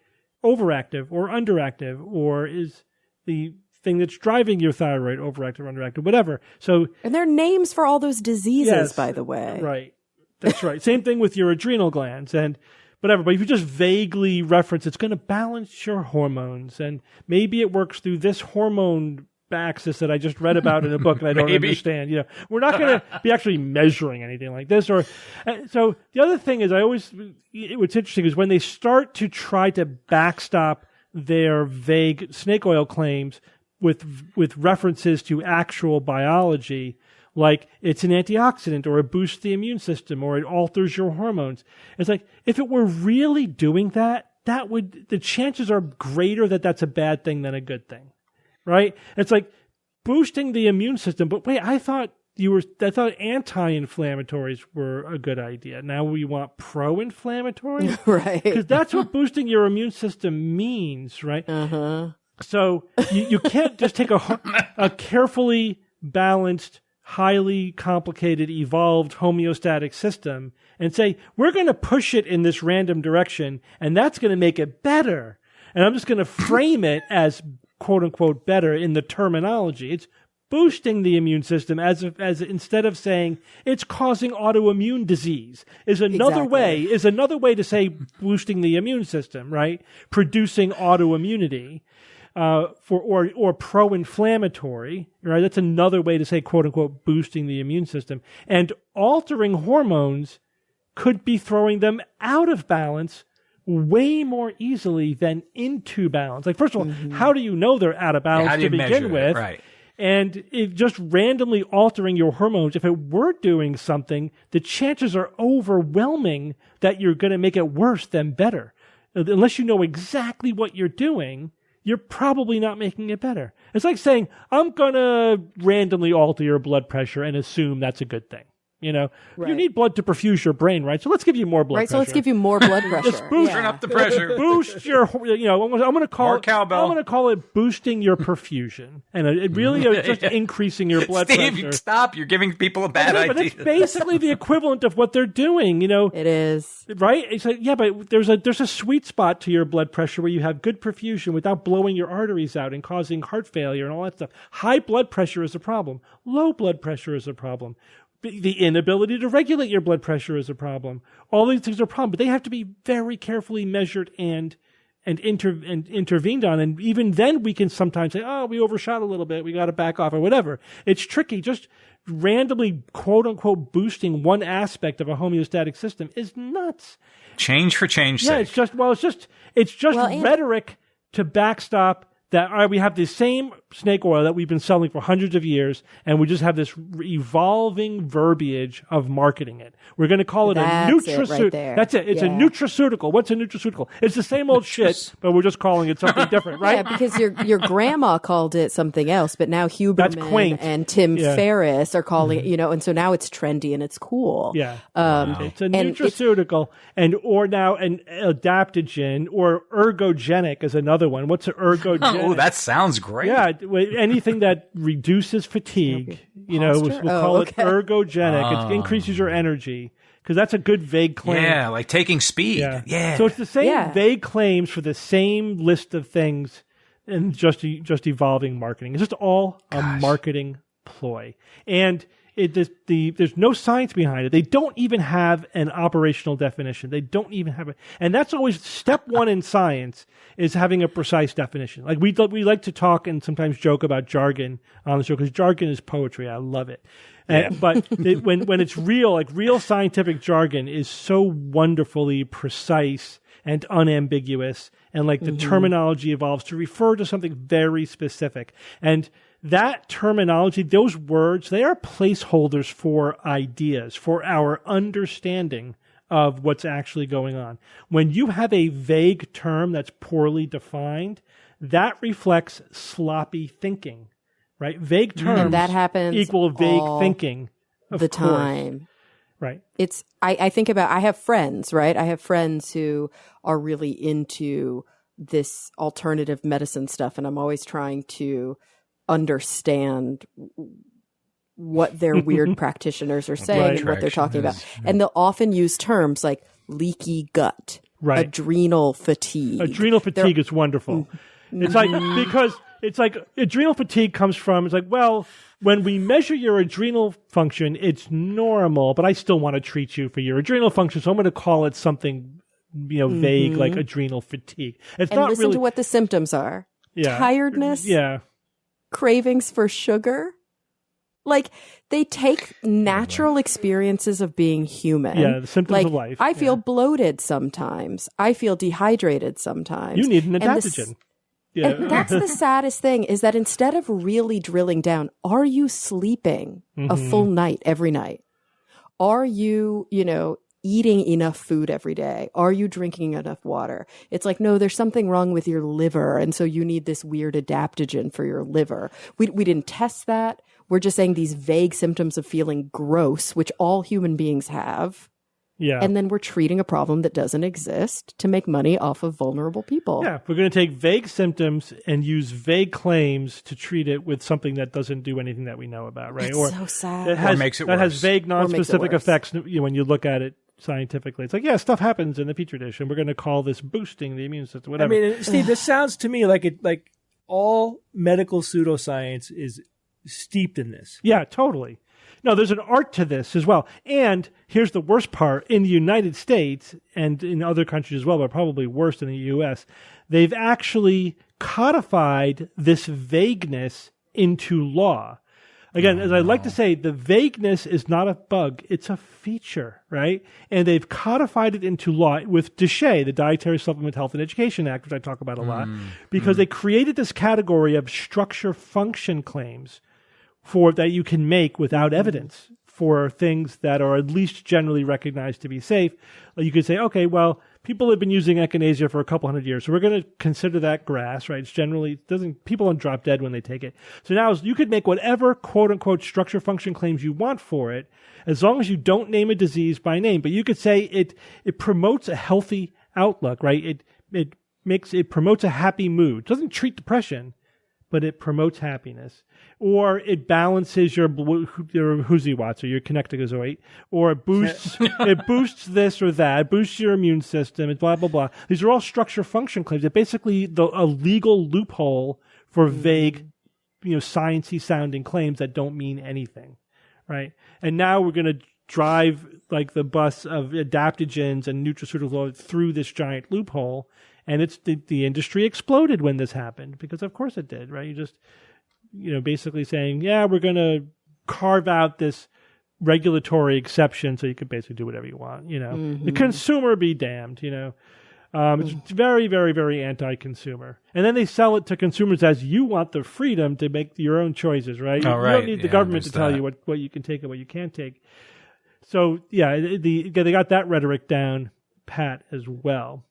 overactive or underactive, or is the thing that's driving your thyroid overactive or underactive, whatever. And there are names for all those diseases, by the way. Right. That's right. Same thing with your adrenal glands and whatever. But if you just vaguely reference, it's going to balance your hormones, and maybe it works through this hormone axis that I just read about in a book and I don't understand. We're not going to be actually measuring anything like this. So the other thing is, what's interesting is when they start to try to backstop their vague snake oil claims with references to actual biology, like it's an antioxidant or it boosts the immune system or it alters your hormones. It's like, if it were really doing that, the chances are greater that that's a bad thing than a good thing. Right? It's like boosting the immune system. But wait, I thought anti-inflammatories were a good idea. Now we want pro-inflammatory? Right. Because that's what boosting your immune system means, right? Uh-huh. So you can't just take a carefully balanced, highly complicated, evolved homeostatic system and say, we're going to push it in this random direction, and that's going to make it better. And I'm just going to frame it as quote unquote better in the terminology. It's boosting the immune system as instead of saying it's causing autoimmune disease is another way to say boosting the immune system, right? Producing autoimmunity. Or pro-inflammatory, right? That's another way to say, quote unquote, boosting the immune system. And altering hormones could be throwing them out of balance way more easily than into balance. Like, first of all, how do you know they're out of balance to begin with? Right. And if just randomly altering your hormones, if it were doing something, the chances are overwhelming that you're going to make it worse than better. Unless you know exactly what you're doing, you're probably not making it better. It's like saying, I'm going to randomly alter your blood pressure and assume that's a good thing. You know, you need blood to perfuse your brain, right? So let's give you more blood pressure. Right, so let's give you more blood pressure. Just turn up the pressure. Boost your, I'm going to call more cowbell. I'm going to call it boosting your perfusion. And it really is just increasing your blood pressure. Steve, stop. You're giving people a bad idea. But it's basically the equivalent of what they're doing, you know. It is. Right? It's like, yeah, but there's a sweet spot to your blood pressure where you have good perfusion without blowing your arteries out and causing heart failure and all that stuff. High blood pressure is a problem. Low blood pressure is a problem. The inability to regulate your blood pressure is a problem. All these things are a problem, but they have to be very carefully measured and intervened on. And even then we can sometimes say, oh, we overshot a little bit. We got to back off or whatever. It's tricky. Just randomly, quote unquote, boosting one aspect of a homeostatic system is nuts. Change for change sake. It's just rhetoric to backstop that, all right, we have the same snake oil that we've been selling for hundreds of years, and we just have this evolving verbiage of marketing it. We're going to call it a nutraceutical. That's it. It's a nutraceutical. What's a nutraceutical? It's the same old shit, but we're just calling it something different, right? Yeah, because your grandma called it something else, but now Huberman and Tim Ferriss are calling it, you know, and so now it's trendy and it's cool. Yeah. It's a nutraceutical, or now an adaptogen, or ergogenic is another one. What's an ergogenic? Oh, that sounds great. Yeah, anything that reduces fatigue, you know, we'll call it ergogenic. It increases your energy, because that's a good vague claim. Yeah, like taking speed. Yeah. So it's the same vague claims for the same list of things, and just evolving marketing. It's just all a marketing ploy. And there's no science behind it. They don't even have an operational definition. They don't even have it. And that's always step one in science, is having a precise definition. Like we like to talk and sometimes joke about jargon on the show, because jargon is poetry. I love it. But when it's real, like real scientific jargon is so wonderfully precise and unambiguous, and like the terminology evolves to refer to something very specific. And that terminology, those words, they are placeholders for ideas, for our understanding of what's actually going on. When you have a vague term that's poorly defined, that reflects sloppy thinking, right? Vague terms and that happens equal vague thinking. Of the course. time. Right. I think about, I have friends, right? I have friends who are really into this alternative medicine stuff, and I'm always trying to understand what their weird practitioners are saying and what they're talking about. And they'll often use terms like leaky gut, adrenal fatigue. Adrenal fatigue is wonderful. It's like, because it's like adrenal fatigue comes from, it's like, well, when we measure your adrenal function, it's normal, but I still want to treat you for your adrenal function, so I'm going to call it something, you know, vague, like adrenal fatigue. It's and not listen really to what the symptoms are. Yeah. Tiredness. Yeah. Cravings for sugar. Like, they take natural experiences of being human. Yeah, the symptoms of life. I feel bloated sometimes. I feel dehydrated sometimes. You need an adaptogen. And that's the saddest thing, is that instead of really drilling down, are you sleeping a full night every night? Are you, eating enough food every day? Are you drinking enough water? It's like, no, there's something wrong with your liver, and so you need this weird adaptogen for your liver. We didn't test that. We're just saying these vague symptoms of feeling gross, which all human beings have. Yeah. And then we're treating a problem that doesn't exist to make money off of vulnerable people. Yeah. We're going to take vague symptoms and use vague claims to treat it with something that doesn't do anything that we know about, right? It's so sad. Or makes it worse. That has vague, non-specific effects when you look at it scientifically. It's like, yeah, stuff happens in the petri dish, and we're going to call this boosting the immune system, whatever. I mean, Steve, this sounds to me like all medical pseudoscience is steeped in this. Yeah, totally. No, there's an art to this as well. And here's the worst part. In the United States and in other countries as well, but probably worse in the U.S., they've actually codified this vagueness into law. Again, as I like to say, the vagueness is not a bug. It's a feature, right? And they've codified it into law with DSHEA, the Dietary Supplement Health and Education Act, which I talk about a lot, because they created this category of structure function claims for that you can make without evidence for things that are at least generally recognized to be safe. You could say, okay, well, people have been using echinacea for a couple hundred years, so we're going to consider that grass, right? It's generally people don't drop dead when they take it. So now you could make whatever quote unquote structure function claims you want for it, as long as you don't name a disease by name. But you could say it promotes a healthy outlook, right? It promotes a happy mood. It doesn't treat depression, but it promotes happiness. Or it balances your Huziwatts or your connecticozoid, or it boosts this or that, it boosts your immune system, and blah, blah, blah. These are all structure function claims. They're basically a legal loophole for vague, sciencey sounding claims that don't mean anything, right? And now we're going to drive like the bus of adaptogens and nutraceuticals through this giant loophole. And it's the industry exploded when this happened, because of course it did, right? You just, basically saying, yeah, we're going to carve out this regulatory exception so you could basically do whatever you want, The consumer be damned, It's very, very, very anti-consumer. And then they sell it to consumers as you want the freedom to make your own choices, right? Oh, right. You don't need the government to tell you what you can take and what you can't take. So, yeah, they got that rhetoric down pat as well.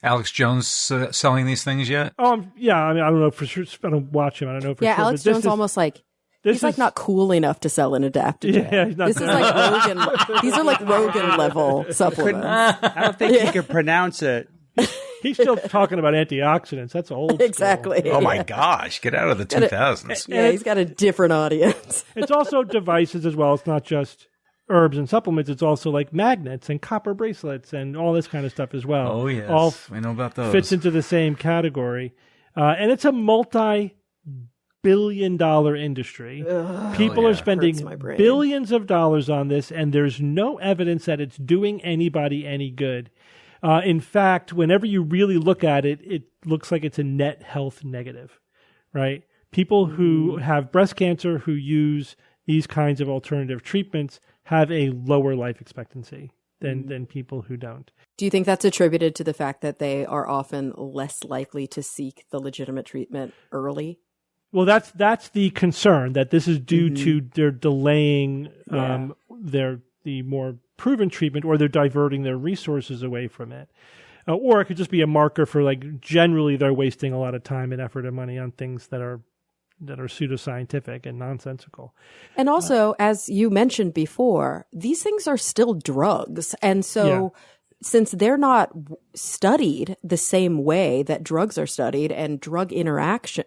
Alex Jones selling these things yet? Yeah. I mean, I don't know for sure. I don't watch him. I don't know for sure. Yeah, Alex Jones almost like he's like not cool enough to sell an adaptogen. Yeah, he's not. This is like Rogan. These are like Rogan level supplements. I don't think he could pronounce it. He's still talking about antioxidants. That's old. Exactly. School. Oh my gosh! Get out of the 2000s. Yeah, he's got a different audience. It's also devices as well. It's not just herbs and supplements. It's also like magnets and copper bracelets and all this kind of stuff as well. Oh yes, all we know about those. Fits into the same category, and it's a multi-billion-dollar industry. People are spending billions of dollars on this, and there's no evidence that it's doing anybody any good. In fact, whenever you really look at it, it looks like it's a net health negative, right? People who have breast cancer who use these kinds of alternative treatments have a lower life expectancy than people who don't. Do you think that's attributed to the fact that they are often less likely to seek the legitimate treatment early? Well, that's the concern, that this is due to their delaying the more proven treatment, or they're diverting their resources away from it. Or it could just be a marker for, like, generally they're wasting a lot of time and effort and money on things that are pseudoscientific and nonsensical. And also, as you mentioned before, these things are still drugs. And so since they're not studied the same way that drugs are studied and drug interaction,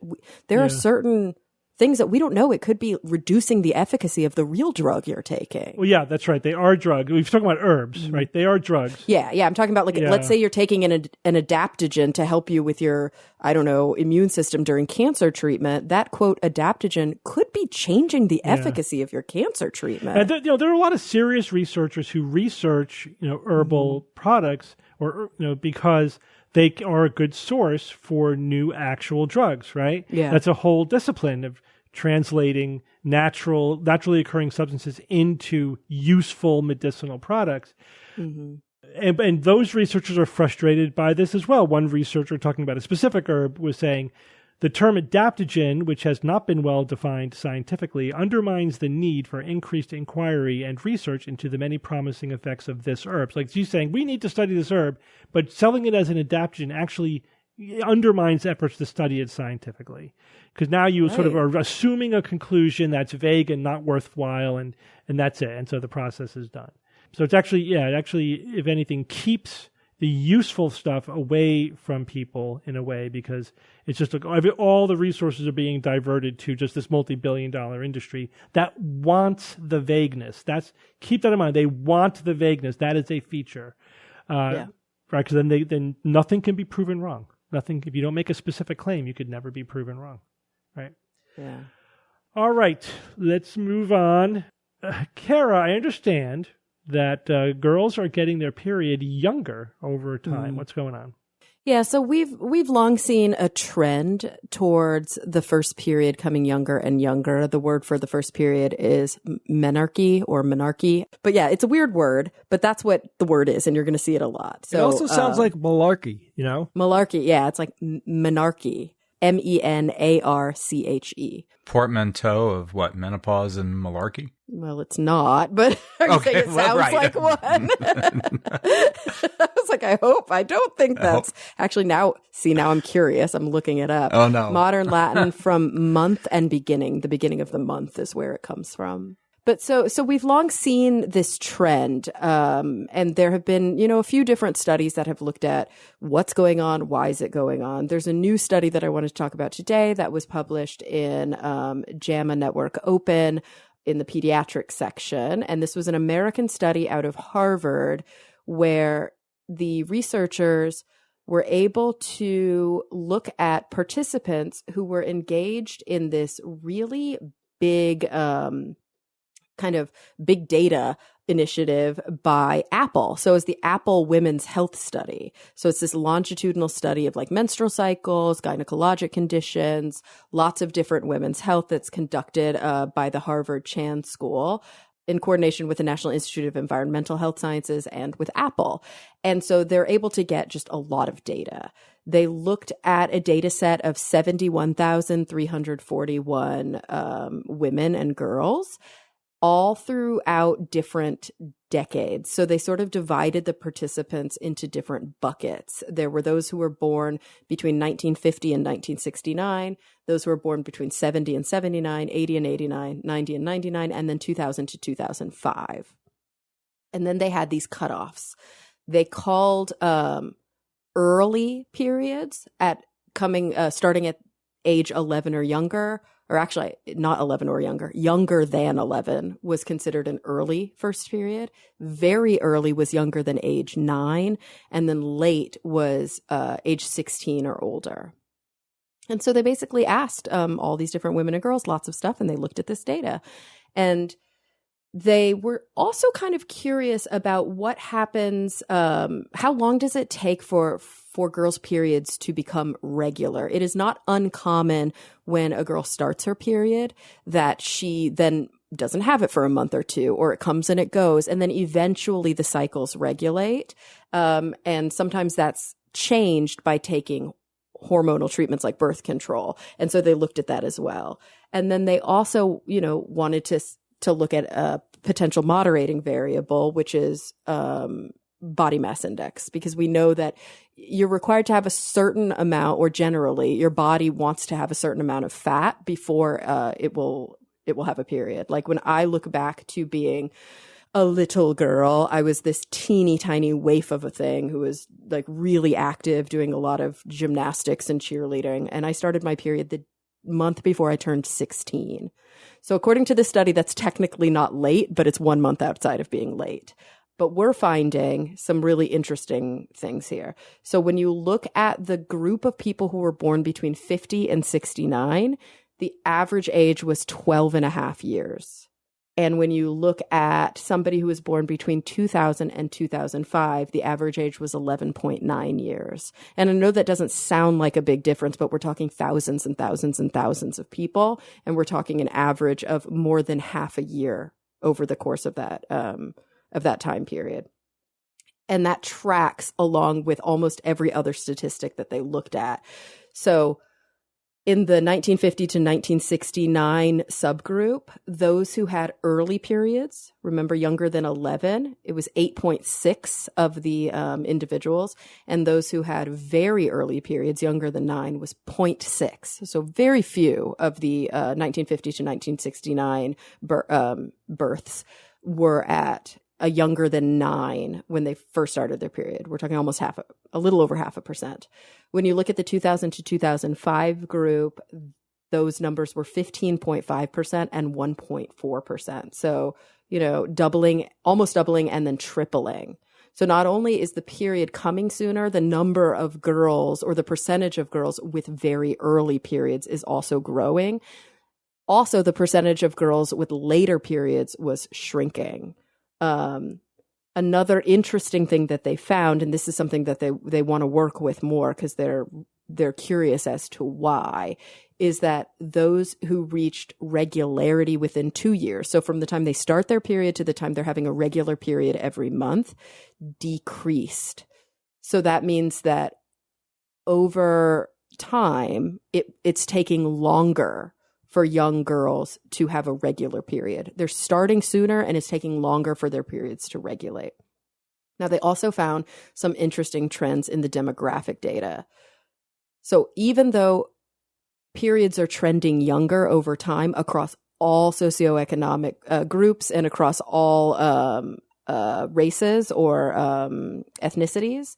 there are certain things that we don't know. It could be reducing the efficacy of the real drug you're taking. Well, yeah, that's right. They are drugs. We've talking about herbs, right? They are drugs. Yeah. I'm talking about, like, let's say you're taking an adaptogen to help you with your, immune system during cancer treatment. That, quote, adaptogen could be changing the efficacy of your cancer treatment. And there are a lot of serious researchers who research, herbal products, or, because they are a good source for new actual drugs, right? Yeah. That's a whole discipline of translating naturally occurring substances into useful medicinal products. And those researchers are frustrated by this as well. One researcher talking about a specific herb was saying, the term adaptogen, which has not been well defined scientifically, undermines the need for increased inquiry and research into the many promising effects of this herb. Like she's saying, we need to study this herb, but selling it as an adaptogen actually undermines efforts to study it scientifically. Because now you sort of are assuming a conclusion that's vague and not worthwhile, and that's it. And so the process is done. So it's actually, if anything, keeps the useful stuff away from people in a way, because it's just like all the resources are being diverted to just this multi-billion-dollar industry that wants the vagueness. Keep that in mind. They want the vagueness. That is a feature, right? Because then nothing can be proven wrong. Nothing. If you don't make a specific claim, you could never be proven wrong, right? Yeah. All right, let's move on. Kara, I understand that girls are getting their period younger over time. What's going on? Yeah, so we've long seen a trend towards the first period coming younger and younger. The word for the first period is menarche or menarche. But yeah, it's a weird word, but that's what the word is, and you're going to see it a lot. So it also sounds like malarkey, you know? Malarkey, yeah, it's like menarche. menarche. Portmanteau of what? Menopause and malarkey? Well, it's not, but I'm saying it sounds like one. I was like, I don't think that's actually now I'm curious. I'm looking it up. Oh no. Modern Latin from month and beginning. The beginning of the month is where it comes from. But so we've long seen this trend, and there have been, a few different studies that have looked at what's going on, why is it going on. There's a new study that I wanted to talk about today that was published in JAMA Network Open in the pediatric section, and this was an American study out of Harvard where the researchers were able to look at participants who were engaged in this really big kind of big data initiative by Apple. So it's the Apple Women's Health Study. So it's this longitudinal study of like menstrual cycles, gynecologic conditions, lots of different women's health that's conducted by the Harvard Chan School in coordination with the National Institute of Environmental Health Sciences and with Apple. And so they're able to get just a lot of data. They looked at a data set of 71,341 women and girls, all throughout different decades. So they sort of divided the participants into different buckets. There were those who were born between 1950 and 1969, those who were born between 70 and 79, 80 and 89, 90 and 99, and then 2000 to 2005. And then they had these cutoffs. They called early periods starting at age 11 or younger, or actually not 11 or younger than 11 was considered an early first period. Very early was younger than age 9, and then late was age 16 or older. And so they basically asked all these different women and girls lots of stuff, and they looked at this data. And they were also kind of curious about what happens, how long does it take for girls' periods to become regular? It is not uncommon when a girl starts her period that she then doesn't have it for a month or two, or it comes and it goes, and then eventually the cycles regulate. And sometimes that's changed by taking hormonal treatments like birth control. And so they looked at that as well. And then they also, wanted to look at a potential moderating variable, which is body mass index, because we know that you're required to have a certain amount, or generally your body wants to have a certain amount of fat before it will have a period. Like when I look back to being a little girl, I was this teeny tiny waif of a thing who was like really active, doing a lot of gymnastics and cheerleading. And I started my period the month before I turned 16. So according to this study, that's technically not late, but it's 1 month outside of being late. But we're finding some really interesting things here. So when you look at the group of people who were born between 50 and 69, the average age was 12 and a half years. And when you look at somebody who was born between 2000 and 2005, the average age was 11.9 years. And I know that doesn't sound like a big difference, but we're talking thousands and thousands and thousands of people. And we're talking an average of more than half a year over the course of that time period. And that tracks along with almost every other statistic that they looked at. So in the 1950 to 1969 subgroup, those who had early periods, remember younger than 11, it was 8.6 of the individuals. And those who had very early periods, younger than 9, was 0.6. So very few of the 1950 to 1969 births were at a younger than 9 when they first started their period. We're talking almost a little over 0.5%. When you look at the 2000 to 2005 group, those numbers were 15.5% and 1.4%. So, almost doubling and then tripling. So not only is the period coming sooner, the number of girls or the percentage of girls with very early periods is also growing. Also, the percentage of girls with later periods was shrinking. Another interesting thing that they found, and this is something that they want to work with more because they're curious as to why, is that those who reached regularity within 2 years, so from the time they start their period to the time they're having a regular period every month, decreased. So that means that over time, it's taking longer for young girls to have a regular period. They're starting sooner and it's taking longer for their periods to regulate. Now, they also found some interesting trends in the demographic data. So even though periods are trending younger over time across all socioeconomic groups and across all races or ethnicities,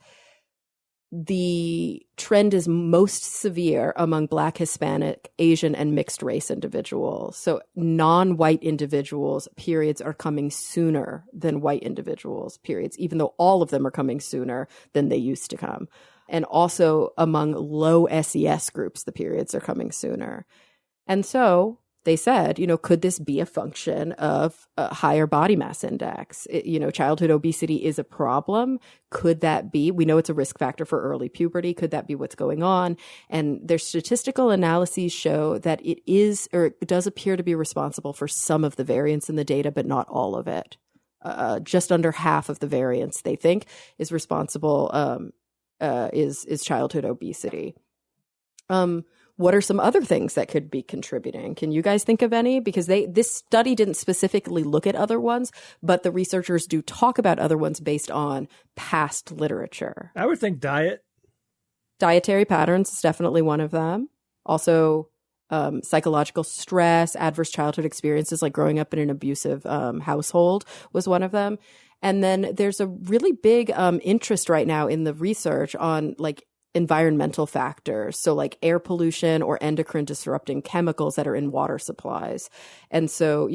the trend is most severe among Black, Hispanic, Asian, and mixed race individuals. So non-white individuals' periods are coming sooner than white individuals' periods, even though all of them are coming sooner than they used to come. And also among low SES groups, the periods are coming sooner. And so they said, could this be a function of a higher body mass index? Childhood obesity is a problem. Could that be? We know it's a risk factor for early puberty. Could that be what's going on? And their statistical analyses show that it is, or it does appear to be responsible for some of the variance in the data, but not all of it. Just under half of the variance they think is responsible, is childhood obesity. What are some other things that could be contributing? Can you guys think of any? Because this study didn't specifically look at other ones, but the researchers do talk about other ones based on past literature. I would think diet. Dietary patterns is definitely one of them. Also, psychological stress, adverse childhood experiences like growing up in an abusive household was one of them. And then there's a really big interest right now in the research on like environmental factors. So like air pollution or endocrine disrupting chemicals that are in water supplies. And so,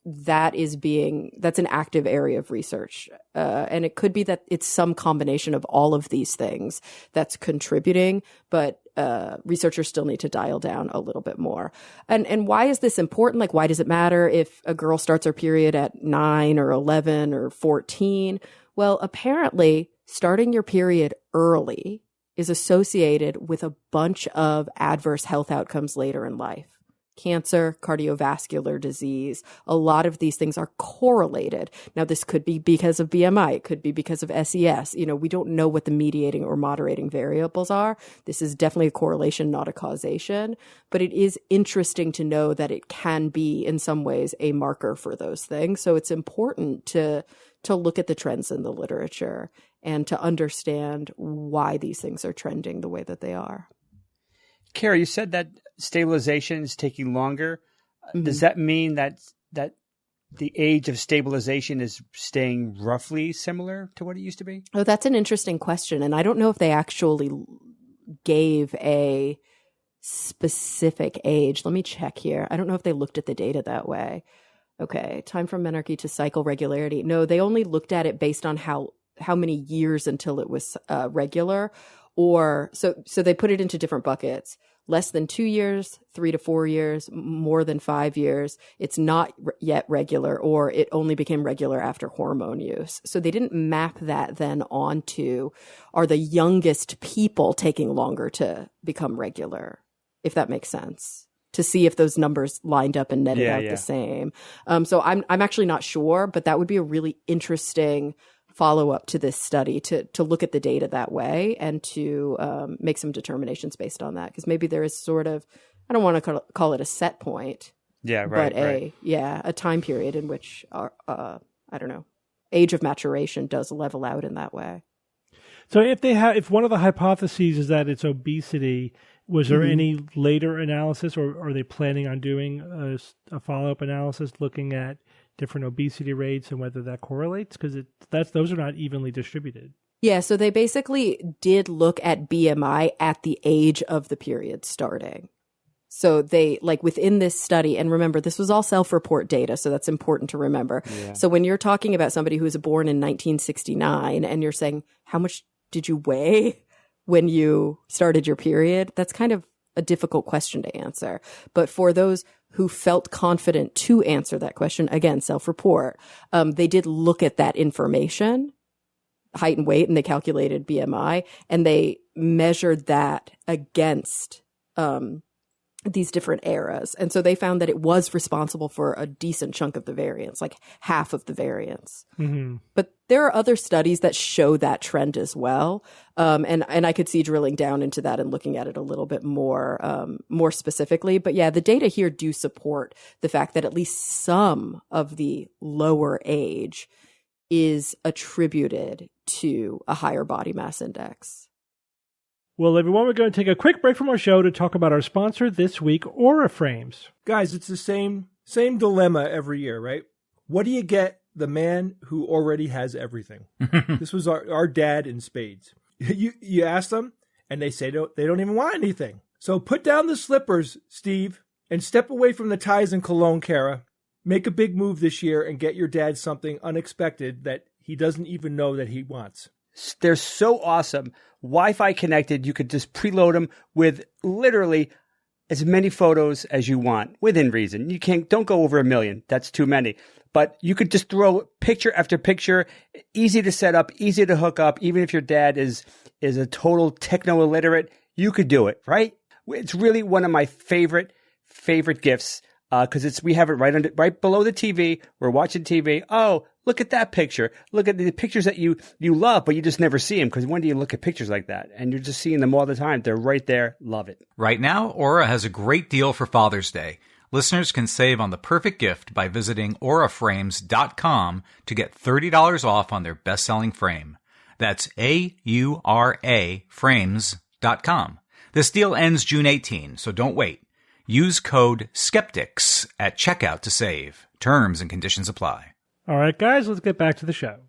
that's an active area of research. And it could be that it's some combination of all of these things that's contributing, but researchers still need to dial down a little bit more. And why is this important? Like, why does it matter if a girl starts her period at 9 or 11 or 14? Well, apparently starting your period early is associated with a bunch of adverse health outcomes later in life. Cancer, cardiovascular disease, a lot of these things are correlated. Now, this could be because of BMI. It could be because of SES. We don't know what the mediating or moderating variables are. This is definitely a correlation, not a causation. But it is interesting to know that it can be, in some ways, a marker for those things. So it's important to look at the trends in the literature and to understand why these things are trending the way that they are. Kara, you said that stabilization is taking longer. Mm-hmm. Does that mean that the age of stabilization is staying roughly similar to what it used to be? Oh, that's an interesting question. And I don't know if they actually gave a specific age. Let me check here. I don't know if they looked at the data that way. Okay, time from menarche to cycle regularity. No, they only looked at it based on how many years until it was regular, or so they put it into different buckets. Less than 2 years, 3 to 4 years, more than 5 years, it's not yet regular, or it only became regular after hormone use. So they didn't map that then onto, are the youngest people taking longer to become regular, if that makes sense, to see if those numbers lined up and netted out the same. So I'm actually not sure, but that would be a really interesting follow-up to this study to look at the data that way and to make some determinations based on that, because maybe there is sort of, I don't want to call it a set point, but a time period in which our I don't know, age of maturation does level out in that way. So if one of the hypotheses is that it's obesity, was there any later analysis, or are they planning on doing a follow-up analysis looking at different obesity rates and whether that correlates? Because those are not evenly distributed. Yeah, so they basically did look at BMI at the age of the period starting. So they, like within this study, and remember, this was all self-report data, so that's important to remember. Yeah. So when you're talking about somebody who was born in 1969 and you're saying, how much did you weigh when you started your period? That's kind of a difficult question to answer. But for those who felt confident to answer that question, again, self-report, they did look at that information, height and weight, and they calculated BMI, and they measured that against these different eras. And so they found that it was responsible for a decent chunk of the variance, like half of the variance. Mm-hmm. But there are other studies that show that trend as well. And I could see drilling down into that and looking at it a little bit more specifically. But yeah, the data here do support the fact that at least some of the lower age is attributed to a higher body mass index. Well, everyone, we're going to take a quick break from our show to talk about our sponsor this week, Aura Frames. Guys, it's the same dilemma every year, right? What do you get the man who already has everything? This was our dad in spades. You ask them, and they say they don't even want anything. So put down the slippers, Steve, and step away from the ties and cologne, Kara. Make a big move this year and get your dad something unexpected that he doesn't even know that he wants. They're so awesome. Wi-Fi connected. You could just preload them with literally as many photos as you want within reason. Don't go over 1 million. That's too many. But you could just throw picture after picture, easy to set up, easy to hook up. Even if your dad is a total techno illiterate, you could do it, right? It's really one of my favorite gifts. Because we have it right below the TV. We're watching TV. Oh, look at that picture. Look at the pictures that you love, but you just never see them. Because when do you look at pictures like that? And you're just seeing them all the time. They're right there. Love it. Right now, Aura has a great deal for Father's Day. Listeners can save on the perfect gift by visiting auraframes.com to get $30 off on their best-selling frame. That's AURA frames.com. This deal ends June 18, so don't wait. Use code SKEPTICS at checkout to save. Terms and conditions apply. All right, guys, let's get back to the show.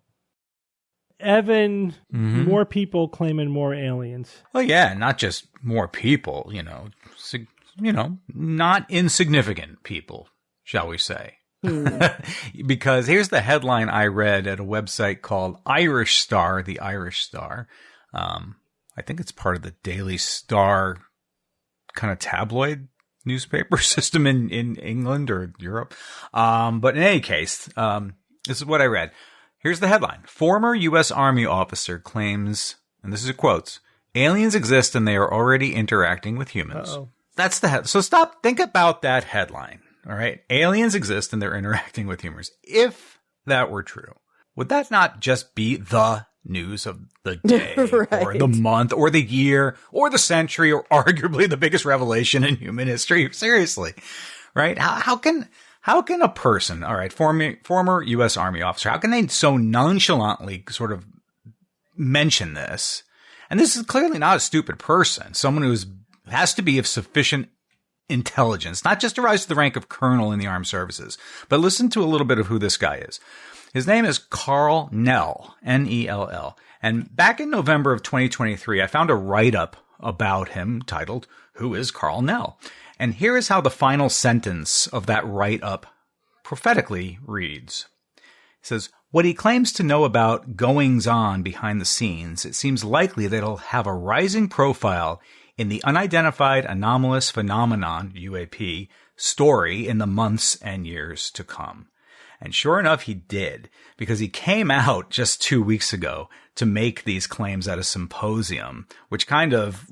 Evan, more people claiming more aliens. Well, yeah, not just more people, not insignificant people, shall we say. Because here's the headline I read at a website called Irish Star, the Irish Star. I think it's part of the Daily Star kind of tabloid newspaper system in England or Europe. But in any case, this is what I read. Here's the headline. Former U.S. Army officer claims, and this is a quote, aliens exist and they are already interacting with humans. Uh-oh. That's the so think about that headline. All right. Aliens exist and they're interacting with humans. If that were true, would that not just be the news of the day right. or the month or the year or the century or arguably the biggest revelation in human history? Seriously, right? How can a person, all right, former U.S. Army officer, how can they so nonchalantly sort of mention this? And this is clearly not a stupid person, someone who has to be of sufficient intelligence, not just to rise to the rank of colonel in the armed services, but listen to a little bit of who this guy is. His name is Carl Nell, N-E-L-L. And back in November of 2023, I found a write-up about him titled, Who is Carl Nell? And here is how the final sentence of that write-up prophetically reads. It says, what he claims to know about goings-on behind the scenes, it seems likely that he'll have a rising profile in the unidentified anomalous phenomenon, UAP, story in the months and years to come. And sure enough, he did, because he came out just 2 weeks ago to make these claims at a symposium, which kind of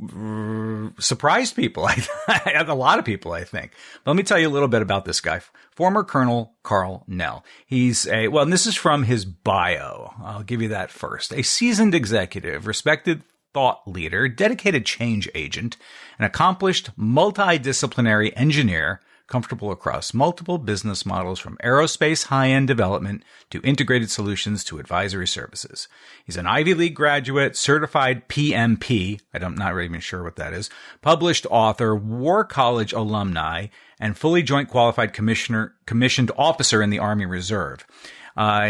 surprised people, a lot of people, I think. But let me tell you a little bit about this guy. Former Colonel Carl Nell. And this is from his bio. I'll give you that first. A seasoned executive, respected thought leader, dedicated change agent, an accomplished multidisciplinary engineer, comfortable across multiple business models from aerospace high-end development to integrated solutions to advisory services. He's an Ivy League graduate, certified PMP, I'm not really even sure what that is, published author, War College alumni, and fully joint qualified commissioned officer in the Army Reserve.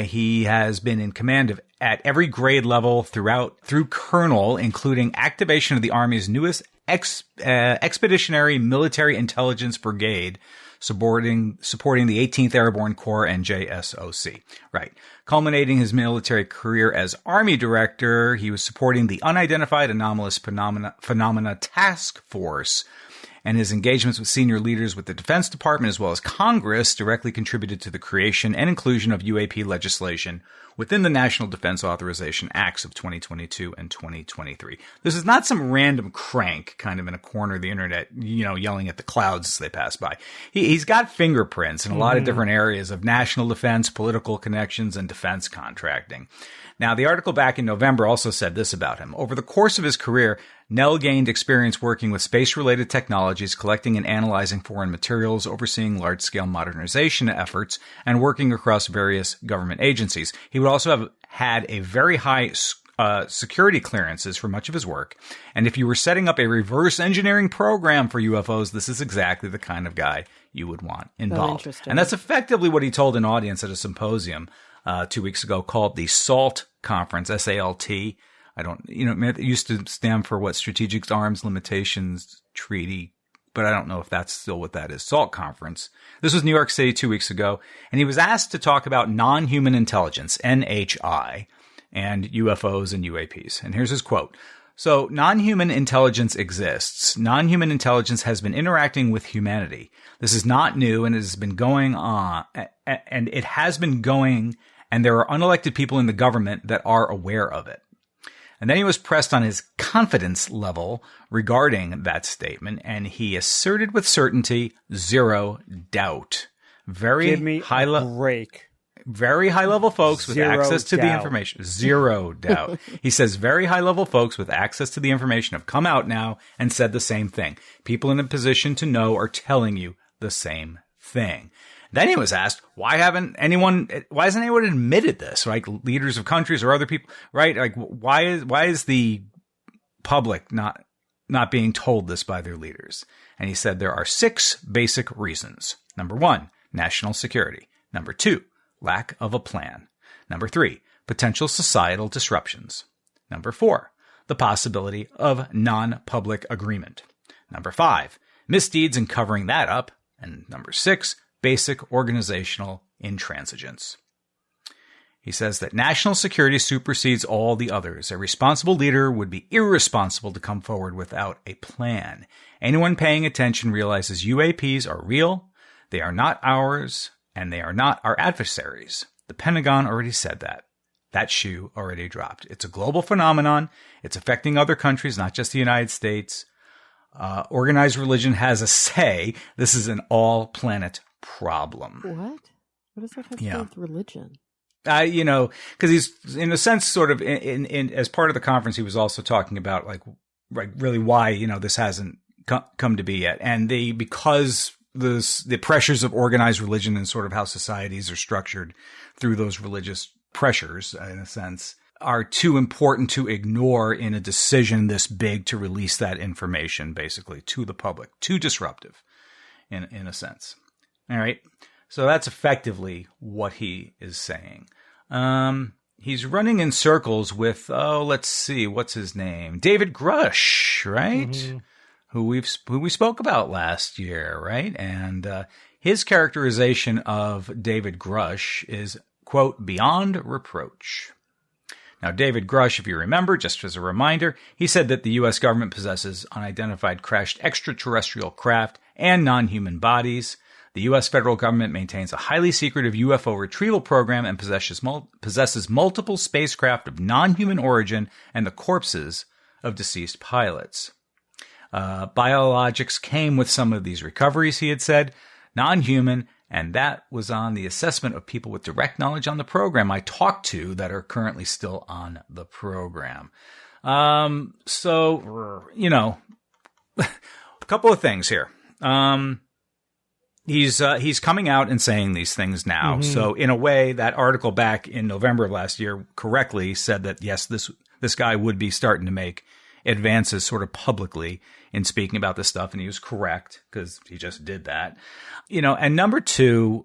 He has been in command at every grade level through colonel, including activation of the Army's newest Expeditionary Military Intelligence Brigade, supporting the 18th Airborne Corps and JSOC. Right. Culminating his military career as Army Director, he was supporting the Unidentified Anomalous Phenomena Task Force and his engagements with senior leaders with the Defense Department as well as Congress directly contributed to the creation and inclusion of UAP legislation within the National Defense Authorization Acts of 2022 and 2023. This is not some random crank kind of in a corner of the internet, yelling at the clouds as they pass by. He's got fingerprints in a lot of different areas of national defense, political connections, and defense contracting. Now, the article back in November also said this about him. Over the course of his career, Nell gained experience working with space-related technologies, collecting and analyzing foreign materials, overseeing large-scale modernization efforts, and working across various government agencies. He would also have had a very high security clearances for much of his work. And if you were setting up a reverse engineering program for UFOs, this is exactly the kind of guy you would want involved. Interesting. And that's effectively what he told an audience at a symposium 2 weeks ago called the SALT Conference, S-A-L-T. It used to stand for Strategic Arms Limitations Treaty, but I don't know if that's still what that is. SALT Conference. This was New York City 2 weeks ago, and he was asked to talk about non-human intelligence, NHI, and UFOs and UAPs. And here's his quote. So, non-human intelligence exists. Non-human intelligence has been interacting with humanity. This is not new, and it has been going on, and there are unelected people in the government that are aware of it. And then he was pressed on his confidence level regarding that statement, and he asserted with certainty, zero doubt. Give me a break. Very high-level folks with access to the information. Zero doubt. He says very high-level folks with access to the information have come out now and said the same thing. People in a position to know are telling you the same thing. Then he was asked, why hasn't anyone admitted this, right? Leaders of countries or other people, right? Like, why is the public not being told this by their leaders? And he said there are 6 basic reasons. Number 1, national security. Number 2, lack of a plan. Number 3, potential societal disruptions. Number 4, the possibility of non-public agreement. Number 5, misdeeds in covering that up. And number 6, basic organizational intransigence. He says that national security supersedes all the others. A responsible leader would be irresponsible to come forward without a plan. Anyone paying attention realizes UAPs are real, they are not ours, and they are not our adversaries. The Pentagon already said that. That shoe already dropped. It's a global phenomenon. It's affecting other countries, not just the United States. Organized religion has a say. This is an all-planet problem. What? What does that have to do with religion? Because he's, in a sense, sort of, in as part of the conference, he was also talking about, like really why, this hasn't come to be yet. And because the pressures of organized religion and sort of how societies are structured through those religious pressures, in a sense, are too important to ignore in a decision this big to release that information, basically, to the public. Too disruptive, in a sense. All right. So that's effectively what he is saying. He's running in circles with, let's see, what's his name? David Grush, right? Mm-hmm. Who we spoke about last year, right? And his characterization of David Grush is, quote, beyond reproach. Now, David Grush, if you remember, just as a reminder, he said that the U.S. government possesses unidentified crashed extraterrestrial craft and non-human bodies. The U.S. federal government maintains a highly secretive UFO retrieval program and possesses multiple spacecraft of non-human origin and the corpses of deceased pilots. Biologics came with some of these recoveries, he had said, non-human, and that was on the assessment of people with direct knowledge on the program I talked to that are currently still on the program. So, a couple of things here. He's coming out and saying these things now. Mm-hmm. So in a way, that article back in November of last year correctly said that, yes, this guy would be starting to make advances sort of publicly in speaking about this stuff. And he was correct because he just did that. And number 2,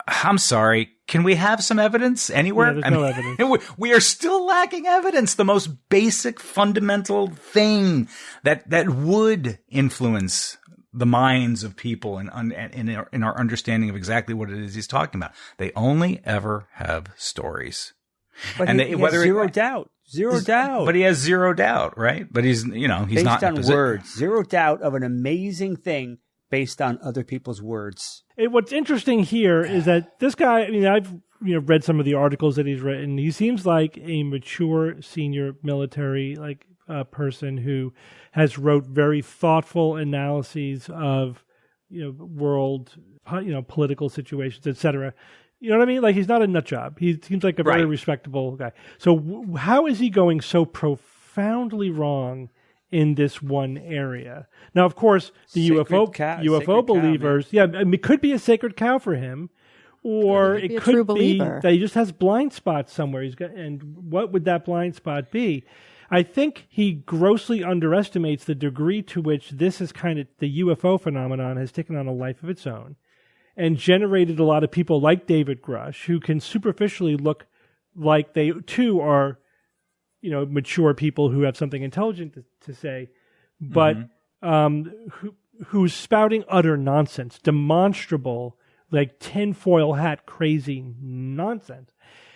I'm sorry, can we have some evidence anywhere? Yeah, there's no evidence. We are still lacking evidence. The most basic fundamental thing that would influence the minds of people and in our understanding of exactly what it is he's talking about. They only ever have stories. But whether zero doubt. Zero doubt. But he has zero doubt, right? But he's based not on words. Zero doubt of an amazing thing based on other people's words. What's interesting here is that this guy, I've read some of the articles that he's written. He seems like a mature senior military person who has wrote very thoughtful analyses of world political situations, etc. You know what I mean? Like, he's not a nut job. He seems like a very respectable guy. So how is he going so profoundly wrong in this one area? Now, of course, the UFO believers, it could be a sacred cow for him, or it could be that he just has blind spots somewhere. And what would that blind spot be? I think he grossly underestimates the degree to which this is the UFO phenomenon has taken on a life of its own and generated a lot of people like David Grush who can superficially look like they too are, mature people who have something intelligent to say, but who's spouting utter nonsense, demonstrable, like tinfoil hat crazy nonsense.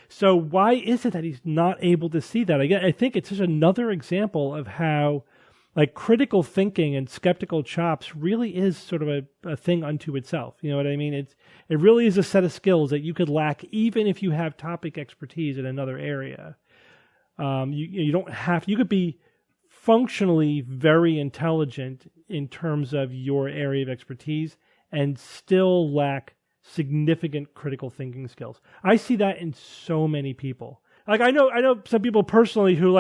So why is it that he's not able to see that? I think it's just another example of how critical thinking and skeptical chops really is sort of a thing unto itself. You know what I mean? It really is a set of skills that you could lack even if you have topic expertise in another area. You don't have, you could be functionally very intelligent in terms of your area of expertise and still lack significant critical thinking skills. I see that in so many people. I know some people personally who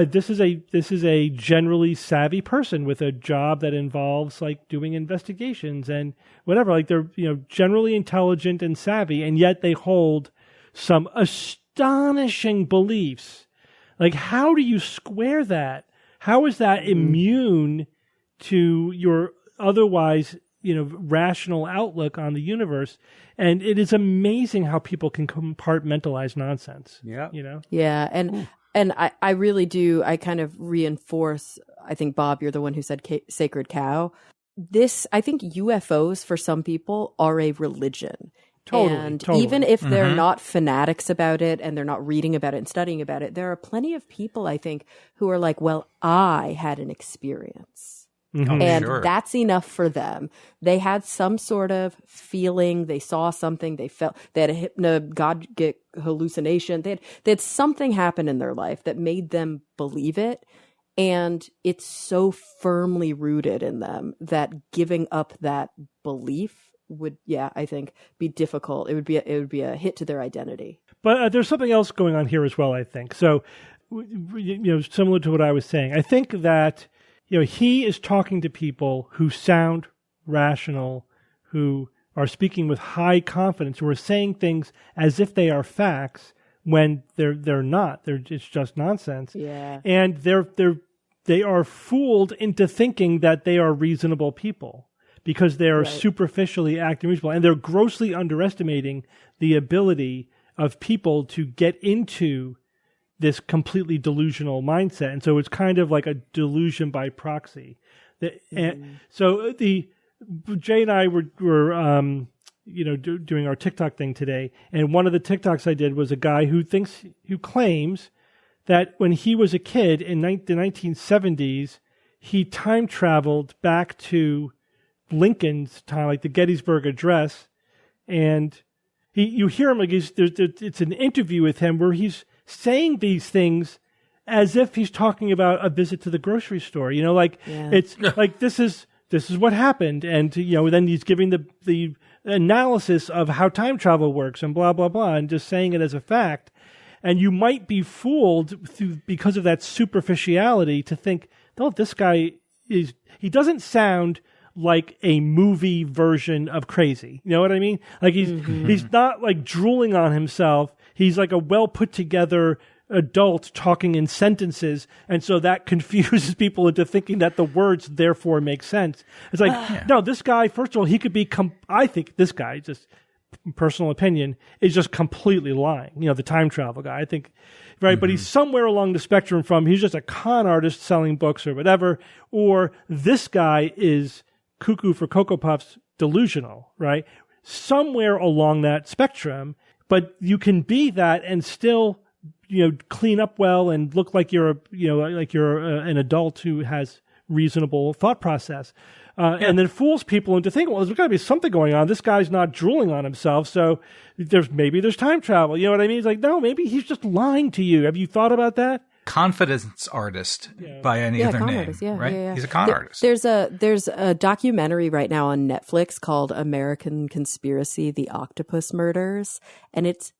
this is a generally savvy person with a job that involves doing investigations and whatever. They're generally intelligent and savvy, and yet they hold some astonishing beliefs. How do you square that? How is that immune to your otherwise rational outlook on the universe? And it is amazing how people can compartmentalize nonsense. Yeah. Yeah. And I really do. I kind of reinforce, I think, Bob, you're the one who said sacred cow. I think UFOs for some people are a religion. Totally. Even if they're not fanatics about it and they're not reading about it and studying about it, there are plenty of people, I think, who are like, well, I had an experience. And that's enough for them. They had some sort of feeling. They saw something. They felt they had a hypnagogic hallucination. They had something happen in their life that made them believe it. And it's so firmly rooted in them that giving up that belief would, I think, be difficult. It would be a hit to their identity. But there's something else going on here as well, I think. So, similar to what I was saying, I think that he is talking to people who sound rational, who are speaking with high confidence, who are saying things as if they are facts when they're not. It's just nonsense. Yeah. And they are fooled into thinking that they are reasonable people because they are superficially acting reasonable, and they're grossly underestimating the ability of people to get into this completely delusional mindset. And so it's kind of like a delusion by proxy. And so Jay and I were doing our TikTok thing today. And one of the TikToks I did was a guy who claims that when he was a kid in the 1970s, he time traveled back to Lincoln's time, like the Gettysburg Address. And you hear him, it's an interview with him where he's saying these things as if he's talking about a visit to the grocery store. It's like this is what happened, and then he's giving the analysis of how time travel works and blah blah blah, and just saying it as a fact. And you might be fooled because of that superficiality to think, oh, this guy he doesn't sound like a movie version of crazy. You know what I mean? He's not drooling on himself. He's like a well put together adult talking in sentences, and so that confuses people into thinking that the words therefore make sense. It's no, this guy, first of all, he could be. I think this guy, just personal opinion, is just completely lying. The time travel guy. I think, right? But he's somewhere along the spectrum from he's just a con artist selling books or whatever, or this guy is cuckoo for Cocoa Puffs delusional, right? Somewhere along that spectrum. But you can be that and still clean up well and look like you're an adult who has reasonable thought process. And then fools people into thinking, well, there's got to be something going on. This guy's not drooling on himself, so there's time travel. You know what I mean? It's like, no, maybe he's just lying to you. Have you thought about that? Confidence artist by any other name, artist, right? Yeah. He's a con artist. There's a documentary right now on Netflix called American Conspiracy: The Octopus Murders, and it's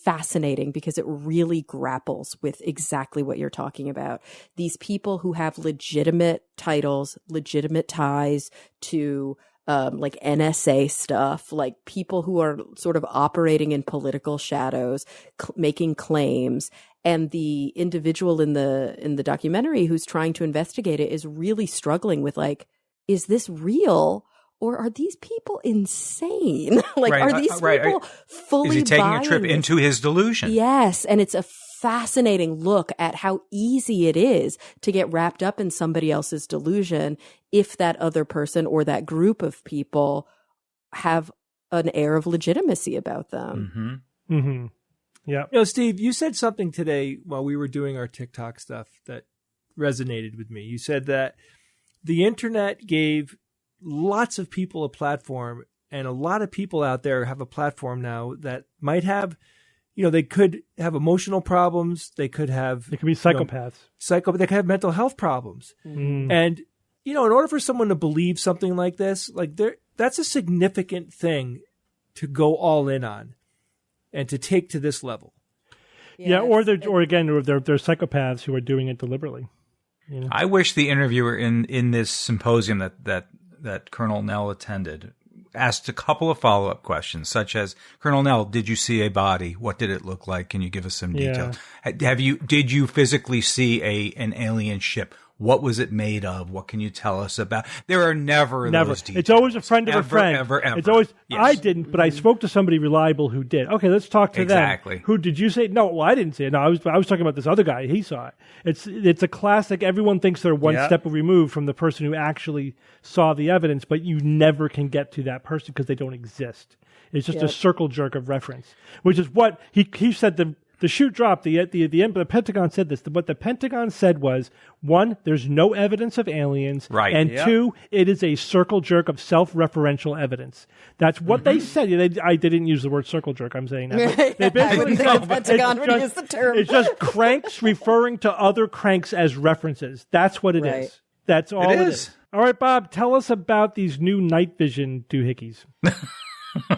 fascinating because it really grapples with exactly what you're talking about. These people who have legitimate titles, legitimate ties to like NSA stuff, like people who are sort of operating in political shadows, making claims. And the individual in the documentary who's trying to investigate it is really struggling with, like, is this real? Or are these people insane? Are these people fully Is he taking a trip this? into his delusion? Yes. And it's a fascinating look at how easy it is to get wrapped up in somebody else's delusion if that other person or that group of people have an air of legitimacy about them. Mm-hmm. Mm-hmm. Yeah. Steve, you said something today while we were doing our TikTok stuff that resonated with me. You said that the internet gave lots of people a platform, and a lot of people out there have a platform now that might have, they could have emotional problems. They could be psychopaths. They could have mental health problems. Mm. And, in order for someone to believe something like this, that's a significant thing to go all in on and to take to this level. Yeah, or they're psychopaths who are doing it deliberately. I wish the interviewer in this symposium that Colonel Nell attended asked a couple of follow-up questions, such as, Colonel Nell, did you see a body? What did it look like? Can you give us some details? Did you physically see an alien ship? What was it made of? What can you tell us about? There are never those details. It's always a friend of a friend. Ever. It's always, yes. I didn't, but I spoke to somebody reliable who did. Okay, let's talk to them. Exactly. Who did you say? No, well, I didn't see it. No, I was talking about this other guy. He saw it. It's a classic. Everyone thinks they're one step removed from the person who actually saw the evidence, but you never can get to that person because they don't exist. It's just a circle jerk of reference, which is what he said. The shoe dropped. The Pentagon said this. What the Pentagon said was, one, there's no evidence of aliens. Right. And two, it is a circle jerk of self-referential evidence. That's what they said. I didn't use the word circle jerk. I'm saying that. They basically said the Pentagon would use the term. It's just cranks referring to other cranks as references. That's what it is. That's all it is. All right, Bob, tell us about these new night vision doohickeys.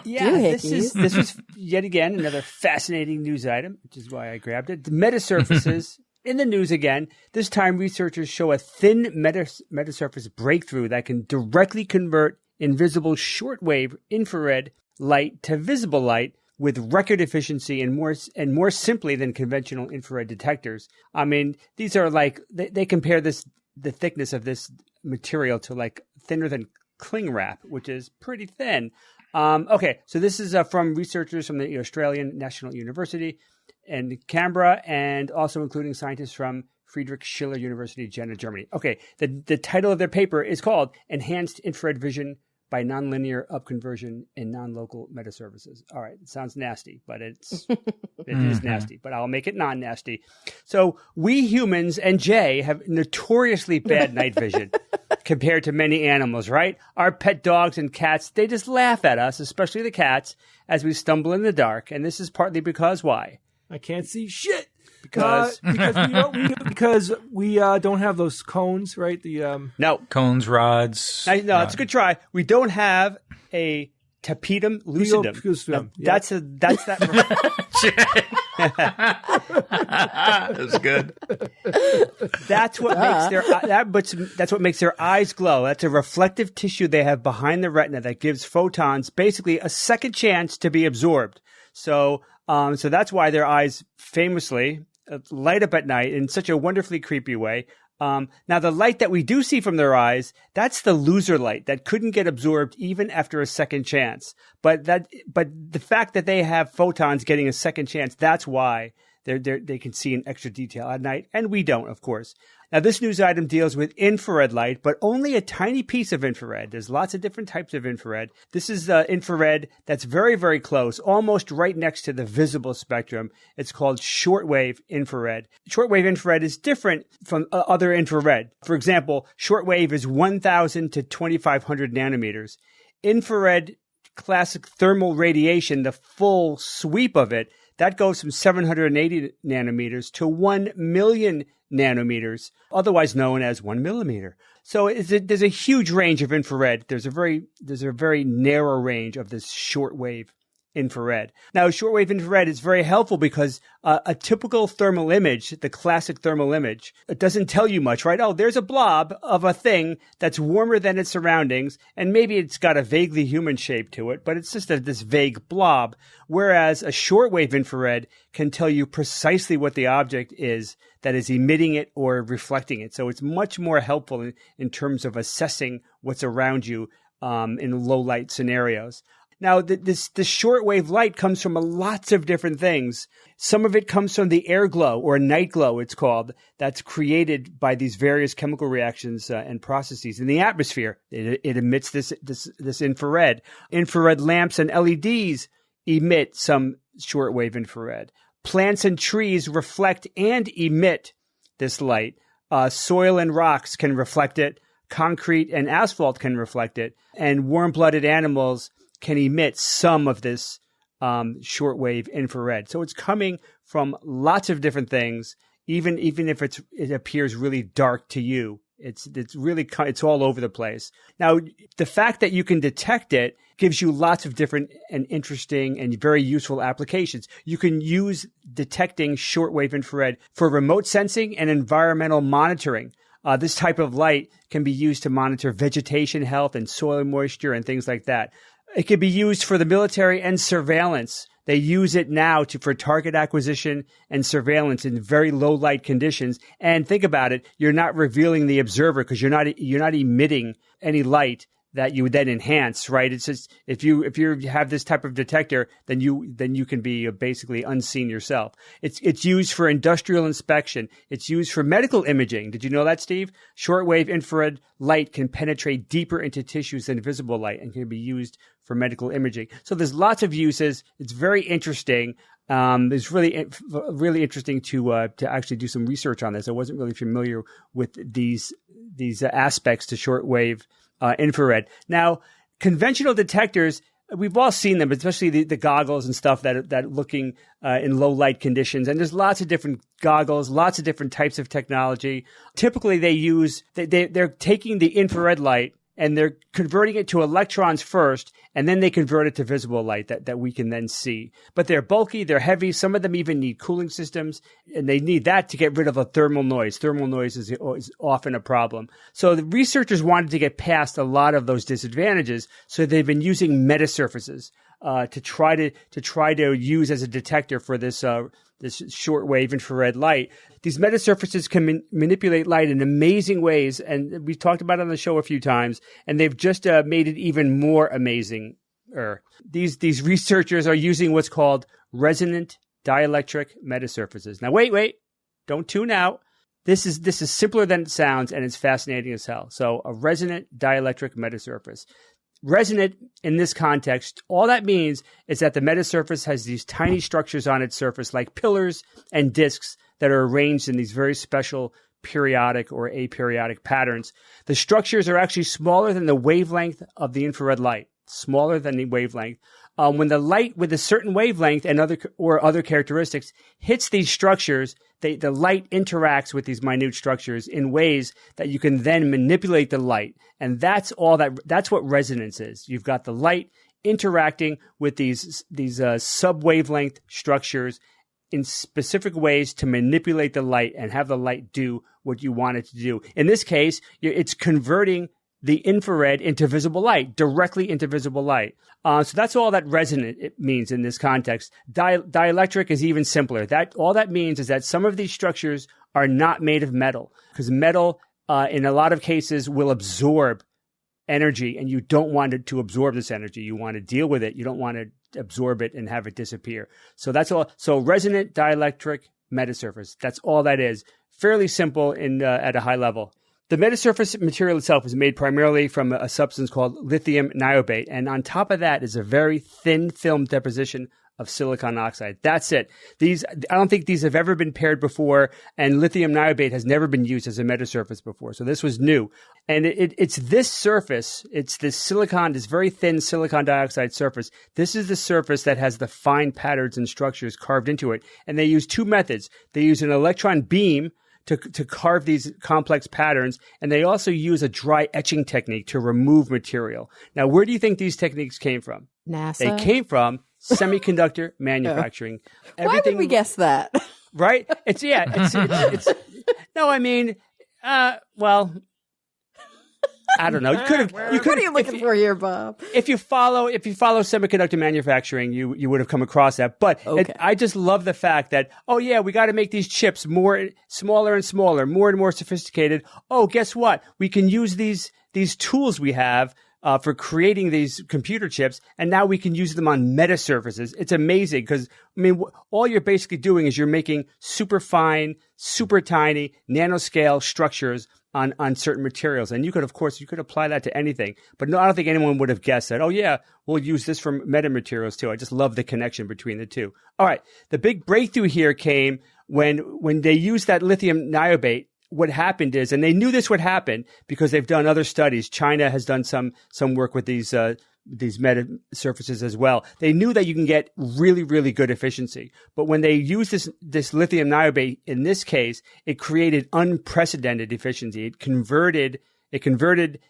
Yeah, this was yet again another fascinating news item, which is why I grabbed it. The metasurfaces in the news again. This time, researchers show a thin metasurface breakthrough that can directly convert invisible shortwave infrared light to visible light with record efficiency and more simply than conventional infrared detectors. I mean, these are like they compare the thickness of this material to like thinner than cling wrap, which is pretty thin. Okay, so this is from researchers from the Australian National University in Canberra, and also including scientists from Friedrich Schiller University, Jena, Germany. Okay, the title of their paper is called Enhanced Infrared Vision by Nonlinear Upconversion in Non-Local Metasurfaces. All right, it sounds nasty, but it is nasty, but I'll make it non-nasty. So we humans and Jay have notoriously bad night vision compared to many animals, right? Our pet dogs and cats, they just laugh at us, especially the cats, as we stumble in the dark. And this is partly because why? I can't see shit. Because we don't have those cones, right? No. Cones, rods. No, it's a good try. We don't have a tapetum lucidum. No, that's that. That's good. That's what makes their eyes glow. That's a reflective tissue they have behind the retina that gives photons basically a second chance to be absorbed. So that's why their eyes famously light up at night in such a wonderfully creepy way. Now, the light that we do see from their eyes, that's the loser light that couldn't get absorbed even after a second chance. But the fact that they have photons getting a second chance, that's why they can see in extra detail at night, and we don't, of course. Now, this news item deals with infrared light, but only a tiny piece of infrared. There's lots of different types of infrared. This is infrared that's very, very close, almost right next to the visible spectrum. It's called shortwave infrared. Shortwave infrared is different from other infrared. For example, shortwave is 1,000 to 2,500 nanometers. Infrared classic thermal radiation, the full sweep of it, that goes from 780 nanometers to 1 million nanometers, otherwise known as 1 millimeter. So there's a huge range of infrared. There's a very narrow range of this shortwave infrared. Now, shortwave infrared is very helpful because a typical thermal image, the classic thermal image, it doesn't tell you much, right? Oh, there's a blob of a thing that's warmer than its surroundings, and maybe it's got a vaguely human shape to it, but it's just this vague blob. Whereas a shortwave infrared can tell you precisely what the object is that is emitting it or reflecting it. So it's much more helpful in terms of assessing what's around you in low light scenarios. Now, this shortwave light comes from lots of different things. Some of it comes from the air glow, or night glow, it's called, that's created by these various chemical reactions and processes in the atmosphere. It emits this infrared. Infrared lamps and LEDs emit some shortwave infrared. Plants and trees reflect and emit this light. Soil and rocks can reflect it. Concrete and asphalt can reflect it. And warm-blooded animals can emit some of this shortwave infrared. So it's coming from lots of different things, even if it appears really dark to you. It's all over the place. Now, the fact that you can detect it gives you lots of different and interesting and very useful applications. You can use detecting shortwave infrared for remote sensing and environmental monitoring. This type of light can be used to monitor vegetation health and soil moisture and things like that. It can be used for the military and surveillance. They use it now for target acquisition and surveillance in very low light conditions. And think about it, you're not revealing the observer because you're not emitting any light that you would then enhance, right? It's just if you have this type of detector, then you can be basically unseen yourself. It's used for industrial inspection. It's used for medical imaging. Did you know that, Steve? Shortwave infrared light can penetrate deeper into tissues than visible light and can be used for medical imaging. So there's lots of uses. It's very interesting. It's really interesting to actually do some research on this. I wasn't really familiar with these aspects to shortwave infrared. Now, conventional detectors, we've all seen them, especially the goggles and stuff that looking in low light conditions. And there's lots of different goggles, lots of different types of technology. Typically, they're taking the infrared light and they're converting it to electrons first, and then they convert it to visible light that we can then see. But they're bulky, they're heavy. Some of them even need cooling systems, and they need that to get rid of a thermal noise. Thermal noise is often a problem. So the researchers wanted to get past a lot of those disadvantages, so they've been using metasurfaces to try to use as a detector for this shortwave infrared light. These metasurfaces can manipulate light in amazing ways, and we've talked about it on the show a few times, and they've just made it even more amazing. These researchers are using what's called resonant dielectric metasurfaces. Now, wait, don't tune out. This is simpler than it sounds, and it's fascinating as hell. So, a resonant dielectric metasurface. Resonant in this context, all that means is that the metasurface has these tiny structures on its surface like pillars and disks that are arranged in these very special periodic or aperiodic patterns. The structures are actually smaller than the wavelength of the infrared light, smaller than the wavelength. When the light with a certain wavelength and other characteristics hits these structures, the light interacts with these minute structures in ways that you can then manipulate the light. And that's what resonance is. You've got the light interacting with these sub-wavelength structures in specific ways to manipulate the light and have the light do what you want it to do. In this case, it's converting the infrared into visible light, directly into visible light. So that's all that resonant it means in this context. Dielectric is even simpler. All that means is that some of these structures are not made of metal, because metal, in a lot of cases, will absorb energy, and you don't want it to absorb this energy. You want to deal with it. You don't want to absorb it and have it disappear. So that's all. So resonant dielectric metasurface. That's all that is. fairly simple at a high level. The metasurface material itself is made primarily from a substance called lithium niobate. And on top of that is a very thin film deposition of silicon oxide. That's it. I don't think these have ever been paired before, and lithium niobate has never been used as a metasurface before. So this was new. And it's this surface, it's this very thin silicon dioxide surface. This is the surface that has the fine patterns and structures carved into it. And they use two methods. They use an electron beam to carve these complex patterns, and they also use a dry etching technique to remove material. Now, where do you think these techniques came from? NASA. They came from semiconductor manufacturing. Why would we guess that? Right? It's no, I mean, well, I don't know. You could have. What are you looking for here, Bob? If you follow semiconductor manufacturing, you would have come across that. But I just love the fact that, oh yeah, we got to make these chips smaller and smaller, more and more sophisticated. Oh, guess what? We can use these tools we have for creating these computer chips, and now we can use them on metasurfaces. It's amazing because, I mean, all you're basically doing is you're making super fine, super tiny, nanoscale structures on certain materials. And you could apply that to anything. But no, I don't think anyone would have guessed that, oh yeah, we'll use this for metamaterials too. I just love the connection between the two. All right. The big breakthrough here came when they used that lithium niobate. What happened is, and they knew this would happen because they've done other studies. China has done some work with these meta surfaces as well. They knew that you can get really, really good efficiency. But when they used this lithium niobate, in this case, it created unprecedented efficiency. It converted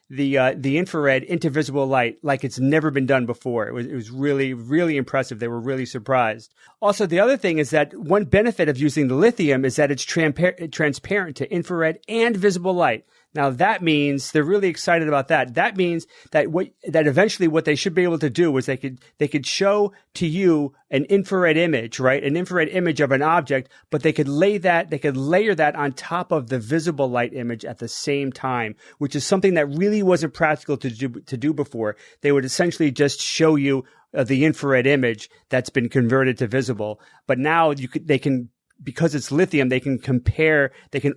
the infrared into visible light like it's never been done before. It was really, really impressive. They were really surprised. Also, the other thing is that one benefit of using the lithium is that it's transparent to infrared and visible light. Now that means they're really excited about that. That means that eventually what they should be able to do is they could show to you an infrared image, right? An infrared image of an object, but they could layer that on top of the visible light image at the same time, which is something that really wasn't practical to do before. They would essentially just show you the infrared image that's been converted to visible, but now they can. Because it's lithium, they can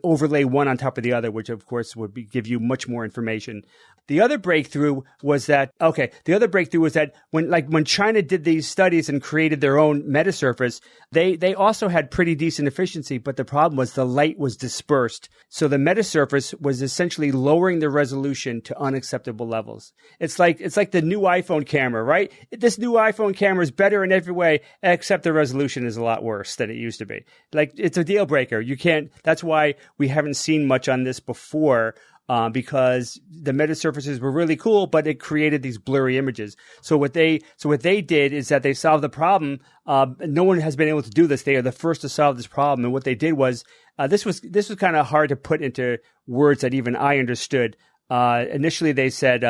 overlay one on top of the other, which of course would give you much more information. The other breakthrough was that when China did these studies and created their own metasurface, they also had pretty decent efficiency, but the problem was the light was dispersed. So the metasurface was essentially lowering the resolution to unacceptable levels. It's like the new iPhone camera, right? This new iPhone camera is better in every way, except the resolution is a lot worse than it used to be. Like, it's a deal breaker. That's why we haven't seen much on this before. Because the metasurfaces were really cool, but it created these blurry images. So what they did is that they solved the problem. No one has been able to do this. They are the first to solve this problem. And what they did was, this was kind of hard to put into words that even I understood. Initially they said,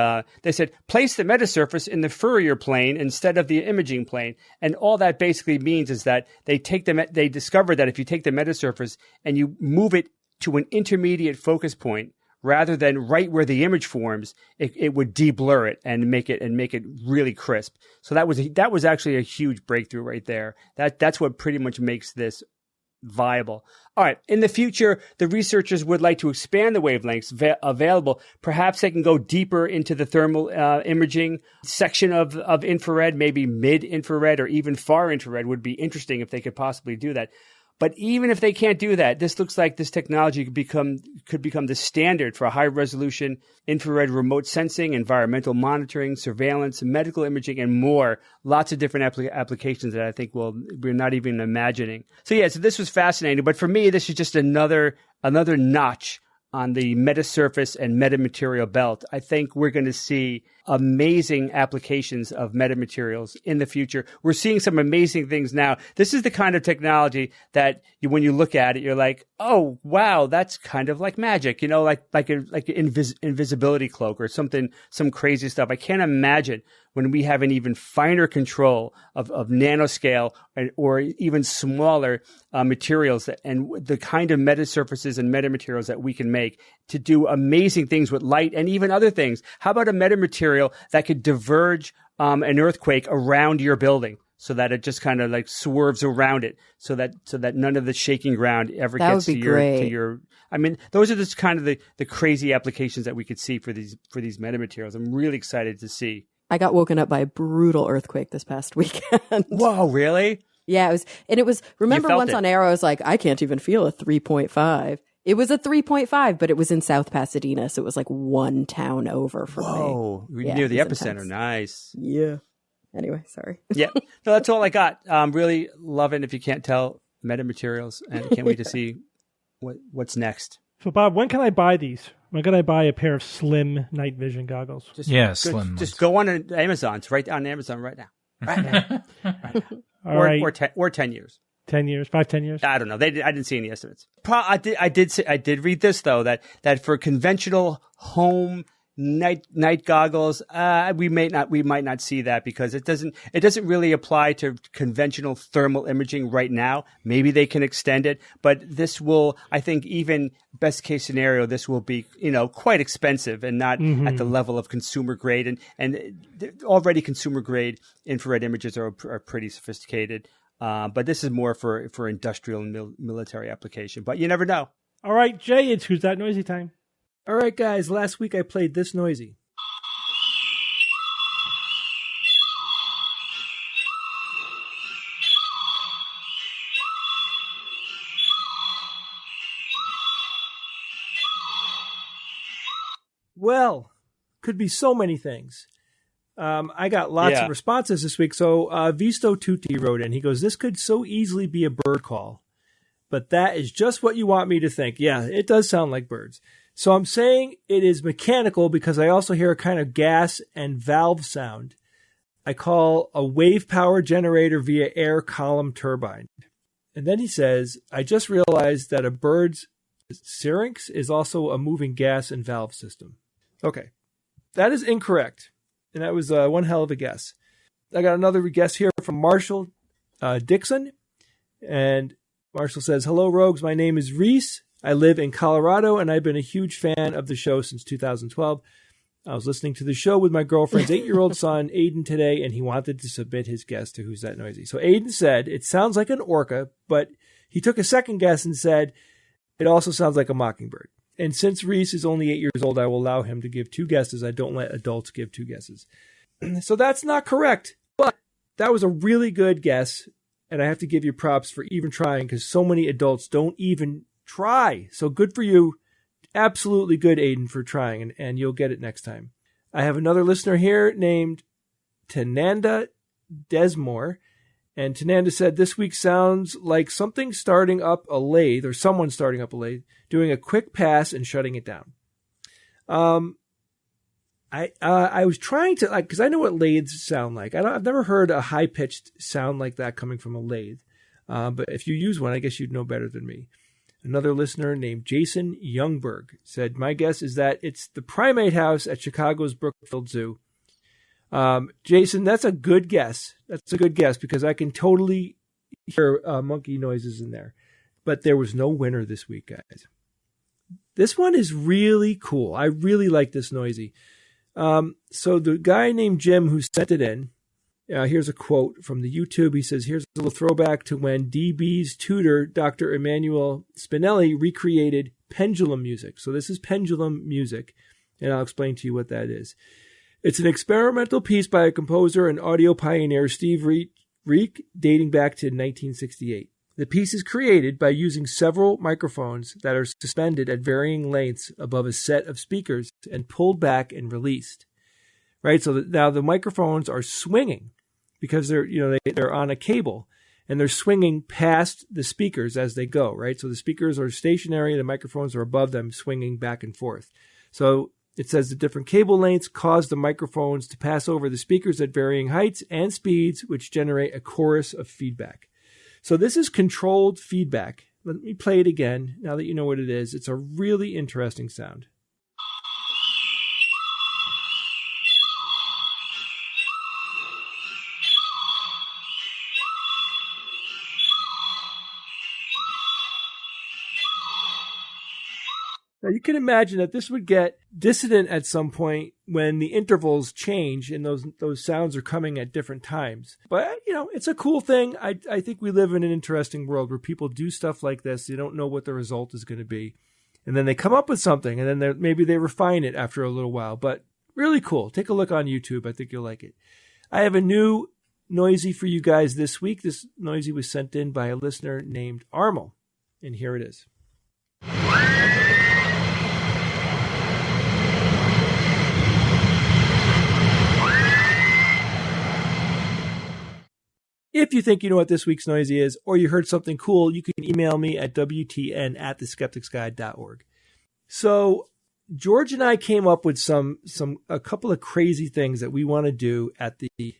place the metasurface in the Fourier plane instead of the imaging plane. And all that basically means is that they discovered that if you take the metasurface and you move it to an intermediate focus point, rather than right where the image forms, it would de-blur it and make it really crisp. So that was actually a huge breakthrough right there. That's what pretty much makes this viable. All right. In the future, the researchers would like to expand the wavelengths available. Perhaps they can go deeper into the thermal imaging section of infrared, maybe mid-infrared or even far infrared would be interesting if they could possibly do that. But even if they can't do that, this looks like this technology could become the standard for high-resolution infrared remote sensing, environmental monitoring, surveillance, medical imaging, and more. Lots of different applications that I think we're not even imagining. So this was fascinating. But for me, this is just another notch on the metasurface and metamaterial belt. I think we're going to see amazing applications of metamaterials in the future. We're seeing some amazing things now. This is the kind of technology that when you look at it, you're like, oh, wow, that's kind of like magic, like an invisibility cloak or something, some crazy stuff. I can't imagine when we have an even finer control of nanoscale or even smaller materials and the kind of metasurfaces and metamaterials that we can make to do amazing things with light and even other things. How about a metamaterial that could diverge an earthquake around your building? so that it just kind of like swerves around it, so that none of the shaking ground ever that gets would be great. to your. I mean, those are just kind of the crazy applications that we could see for these metamaterials. I'm really excited to see. I got woken up by a brutal earthquake this past weekend. Whoa, really? Yeah, it was. Remember once on air, I was like, I can't even feel a 3.5. It was a 3.5, but it was in South Pasadena, so it was like one town over from me. Whoa, near the epicenter. Intense. Nice. Yeah. Anyway, sorry. Yeah. No, that's all I got. Really loving, if you can't tell, metamaterials, and can't wait to see what's next. So, Bob, when can I buy these? When can I buy a pair of slim night vision goggles? Slim. Just go on Amazon. It's right on Amazon right now. Right now. Right now. Or 10 years. 10 years, 10 years. I don't know. I didn't see any estimates. I did read this though, that for conventional home night goggles, we might not see that, because it doesn't really apply to conventional thermal imaging right now. Maybe they can extend it, but this will, I think, even best case scenario, this will be, quite expensive and not at the level of consumer grade, and already consumer grade infrared images are pretty sophisticated. But this is more for industrial and military application. But you never know. All right, Jay, it's Who's That Noisy time. All right, guys, last week I played This Noisy. Well, could be so many things. I got lots of responses this week. So Visto Tutti wrote in. He goes, this could so easily be a bird call, but that is just what you want me to think. Yeah, it does sound like birds. So I'm saying it is mechanical because I also hear a kind of gas and valve sound. I call a wave power generator via air column turbine. And then he says, I just realized that a bird's syrinx is also a moving gas and valve system. Okay, that is incorrect. And that was one hell of a guess. I got another guess here from Marshall Dixon. And Marshall says, hello, Rogues. My name is Reese. I live in Colorado, and I've been a huge fan of the show since 2012. I was listening to the show with my girlfriend's 8-year-old son, Aiden, today, and he wanted to submit his guess to Who's That Noisy. So Aiden said, it sounds like an orca, but he took a second guess and said, it also sounds like a mockingbird. And since Reese is only 8 years old, I will allow him to give 2 guesses. I don't let adults give 2 guesses. So that's not correct, but that was a really good guess. And I have to give you props for even trying, because so many adults don't even try. So good for you. Absolutely good, Aiden, for trying, and you'll get it next time. I have another listener here named Tananda Desmore. And Tananda said, this week sounds like something starting up a lathe, or someone starting up a lathe, doing a quick pass and shutting it down. I was trying to, because I know what lathes sound like. I've never heard a high-pitched sound like that coming from a lathe. But if you use one, I guess you'd know better than me. Another listener named Jason Youngberg said, my guess is that it's the primate house at Chicago's Brookfield Zoo. Jason, that's a good guess. That's a good guess, because I can totally hear monkey noises in there. But there was no winner this week, guys. This one is really cool. I really like this noisy. So the guy named Jim who sent it in, here's a quote from the YouTube. He says, here's a little throwback to when DB's tutor, Dr. Emanuele Spinelli, recreated pendulum music. So this is pendulum music, and I'll explain to you what that is. It's an experimental piece by a composer and audio pioneer, Steve Reich, dating back to 1968. The piece is created by using several microphones that are suspended at varying lengths above a set of speakers and pulled back and released. Right? So now the microphones are swinging because they're on a cable, and they're swinging past the speakers as they go, right? So the speakers are stationary, the microphones are above them, swinging back and forth. So it says the different cable lengths cause the microphones to pass over the speakers at varying heights and speeds, which generate a chorus of feedback. So this is controlled feedback. Let me play it again now that you know what it is. It's a really interesting sound. Now, you can imagine that this would get dissonant at some point when the intervals change and those sounds are coming at different times. But, it's a cool thing. I think we live in an interesting world where people do stuff like this. They don't know what the result is going to be. And then they come up with something, and then maybe they refine it after a little while. But really cool. Take a look on YouTube. I think you'll like it. I have a new noisy for you guys this week. This noisy was sent in by a listener named Armel. And here it is. If you think you know what this week's noisy is, or you heard something cool, you can email me at wtn@theskepticsguide.org. So George and I came up with a couple of crazy things that we want to do at the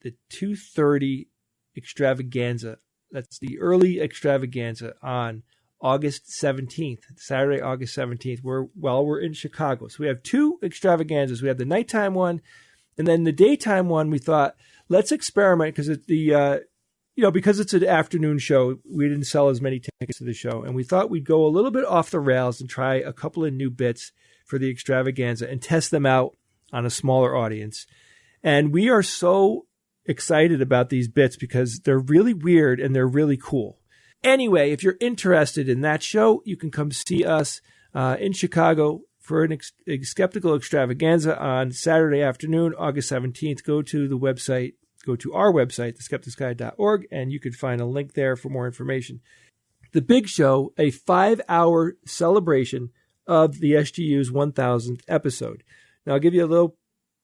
2:30 extravaganza. That's the early extravaganza on August 17th, Saturday, August 17th. We're in Chicago. So we have two extravaganzas. We have the nighttime one, and then the daytime one. We thought, let's experiment because because it's an afternoon show, we didn't sell as many tickets to the show. And we thought we'd go a little bit off the rails and try a couple of new bits for the extravaganza and test them out on a smaller audience. And we are so excited about these bits because they're really weird and they're really cool. Anyway, if you're interested in that show, you can come see us in Chicago for a skeptical extravaganza on Saturday afternoon, August 17th. Go to our website, theskepticsguide.org, and you can find a link there for more information. The big show, a 5-hour celebration of the SGU's 1000th episode. Now, I'll give you a little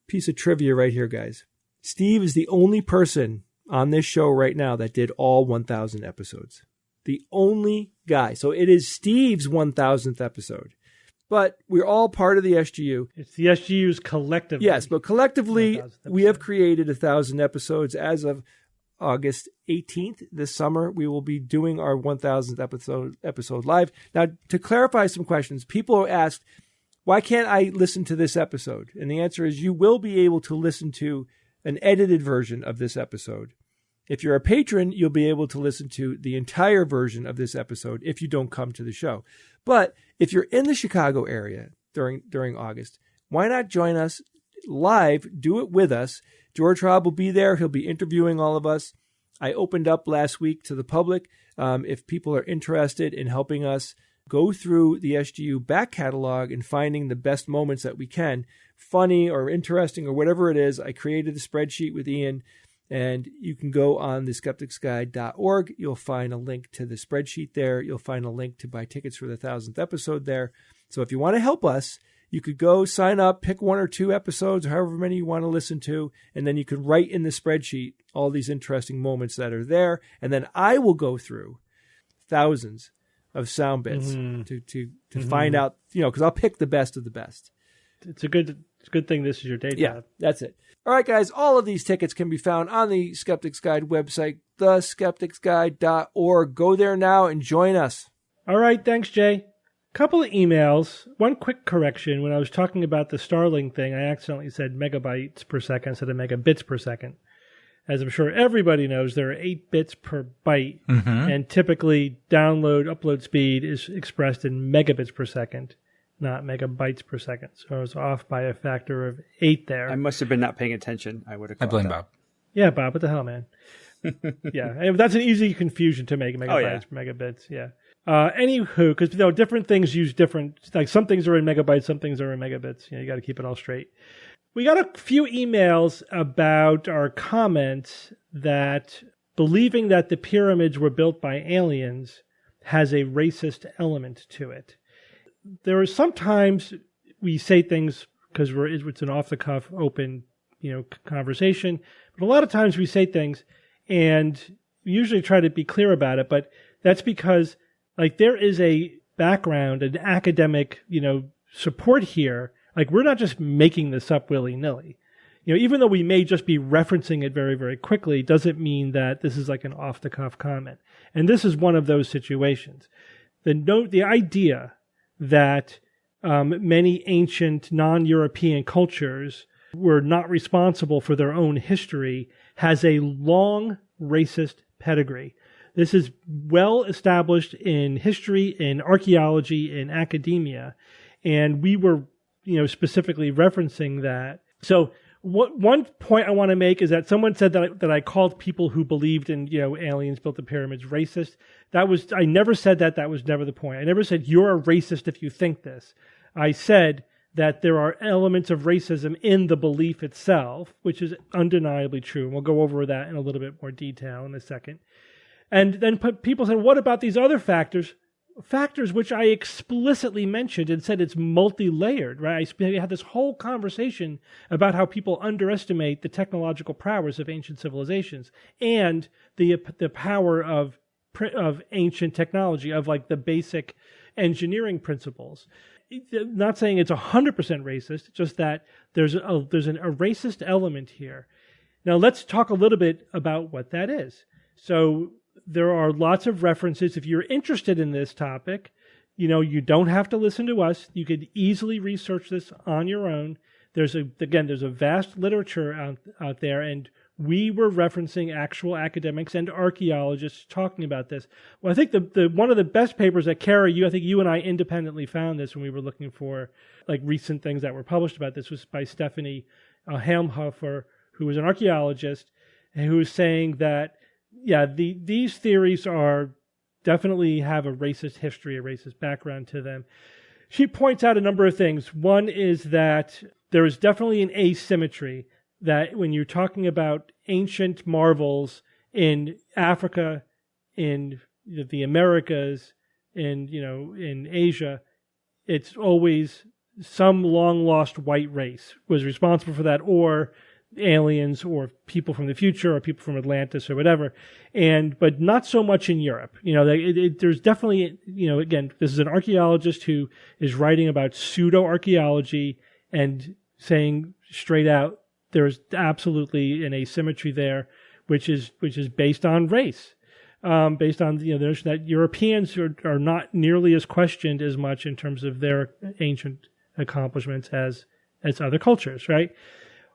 piece of trivia right here, guys. Steve is the only person on this show right now that did all 1000 episodes. The only guy. So it is Steve's 1000th episode. But we're all part of the SGU. It's the SGU's collectively. Yes, but collectively, we have created 1,000 episodes. As of August 18th, this summer, we will be doing our 1,000th episode live. Now, to clarify some questions, people asked, why can't I listen to this episode? And the answer is you will be able to listen to an edited version of this episode. If you're a patron, you'll be able to listen to the entire version of this episode if you don't come to the show. But if you're in the Chicago area during August, why not join us live? Do it with us. George Robb will be there. He'll be interviewing all of us. I opened up last week to the public. If people are interested in helping us go through the SGU back catalog and finding the best moments that we can, funny or interesting or whatever it is, I created a spreadsheet with Ian. And you can go on theskepticsguide.org. You'll find a link to the spreadsheet there. You'll find a link to buy tickets for the 1,000th episode there. So if you want to help us, you could go sign up, pick one or two episodes, or however many you want to listen to, and then you can write in the spreadsheet all these interesting moments that are there. And then I will go through thousands of sound bits to find out, because I'll pick the best of the best. It's a good thing this is your day job. Yeah, that's it. All right, guys, all of these tickets can be found on the Skeptics Guide website, theskepticsguide.org. Go there now and join us. All right, thanks, Jay. Couple of emails. One quick correction. When I was talking about the Starlink thing, I accidentally said megabytes per second instead of megabits per second. As I'm sure everybody knows, there are 8 bits per byte, and typically upload speed is expressed in megabits per second, not megabytes per second. So I was off by a factor of 8 there. I must have been not paying attention. I blame Bob. Yeah, Bob, what the hell, man? Yeah, that's an easy confusion to make, megabytes per megabits, yeah. Anywho, because different things use different, like some things are in megabytes, some things are in megabits. You got to keep it all straight. We got a few emails about our comments that believing that the pyramids were built by aliens has a racist element to it. There are sometimes we say things because it's an off-the-cuff, open, conversation. But a lot of times we say things and we usually try to be clear about it. But that's because, there is a background, an academic, support here. We're not just making this up willy-nilly. Even though we may just be referencing it very, very quickly, doesn't mean that this is like an off-the-cuff comment. And this is one of those situations. The idea that many ancient non-European cultures were not responsible for their own history has a long racist pedigree. This is well established in history, in archaeology, in academia. And we were, specifically referencing that. So one point I want to make is that someone said that I called people who believed in, aliens built the pyramids racist. I never said that. That was never the point. I never said you're a racist if you think this. I said that there are elements of racism in the belief itself, which is undeniably true. And we'll go over that in a little bit more detail in a second. And then people said, what about these other factors? Factors which I explicitly mentioned and said it's multi-layered, right? I had this whole conversation about how people underestimate the technological prowess of ancient civilizations and the power of ancient technology, of like the basic engineering principles. Not saying it's 100% racist, just that there's a racist element here. Now let's talk a little bit about what that is. So there are lots of references. If you're interested in this topic, you don't have to listen to us. You could easily research this on your own. There's a vast literature out there, and we were referencing actual academics and archaeologists talking about this. Well, I think the one of the best papers that Kara, I think you and I independently found this when we were looking for like recent things that were published about this, was by Stephanie Helmhofer, who was an archaeologist, and who was saying that these theories definitely have a racist history, a racist background to them. She points out a number of things. One is that there is definitely an asymmetry, that when you're talking about ancient marvels in Africa, in the Americas, in Asia, it's always some long-lost white race was responsible for that, or aliens, or people from the future, or people from Atlantis, or whatever, but not so much in Europe. There's definitely, again, this is an archaeologist who is writing about pseudo-archaeology and saying straight out there's absolutely an asymmetry there, which is based on race, based on there's that Europeans are not nearly as questioned as much in terms of their ancient accomplishments as other cultures, right?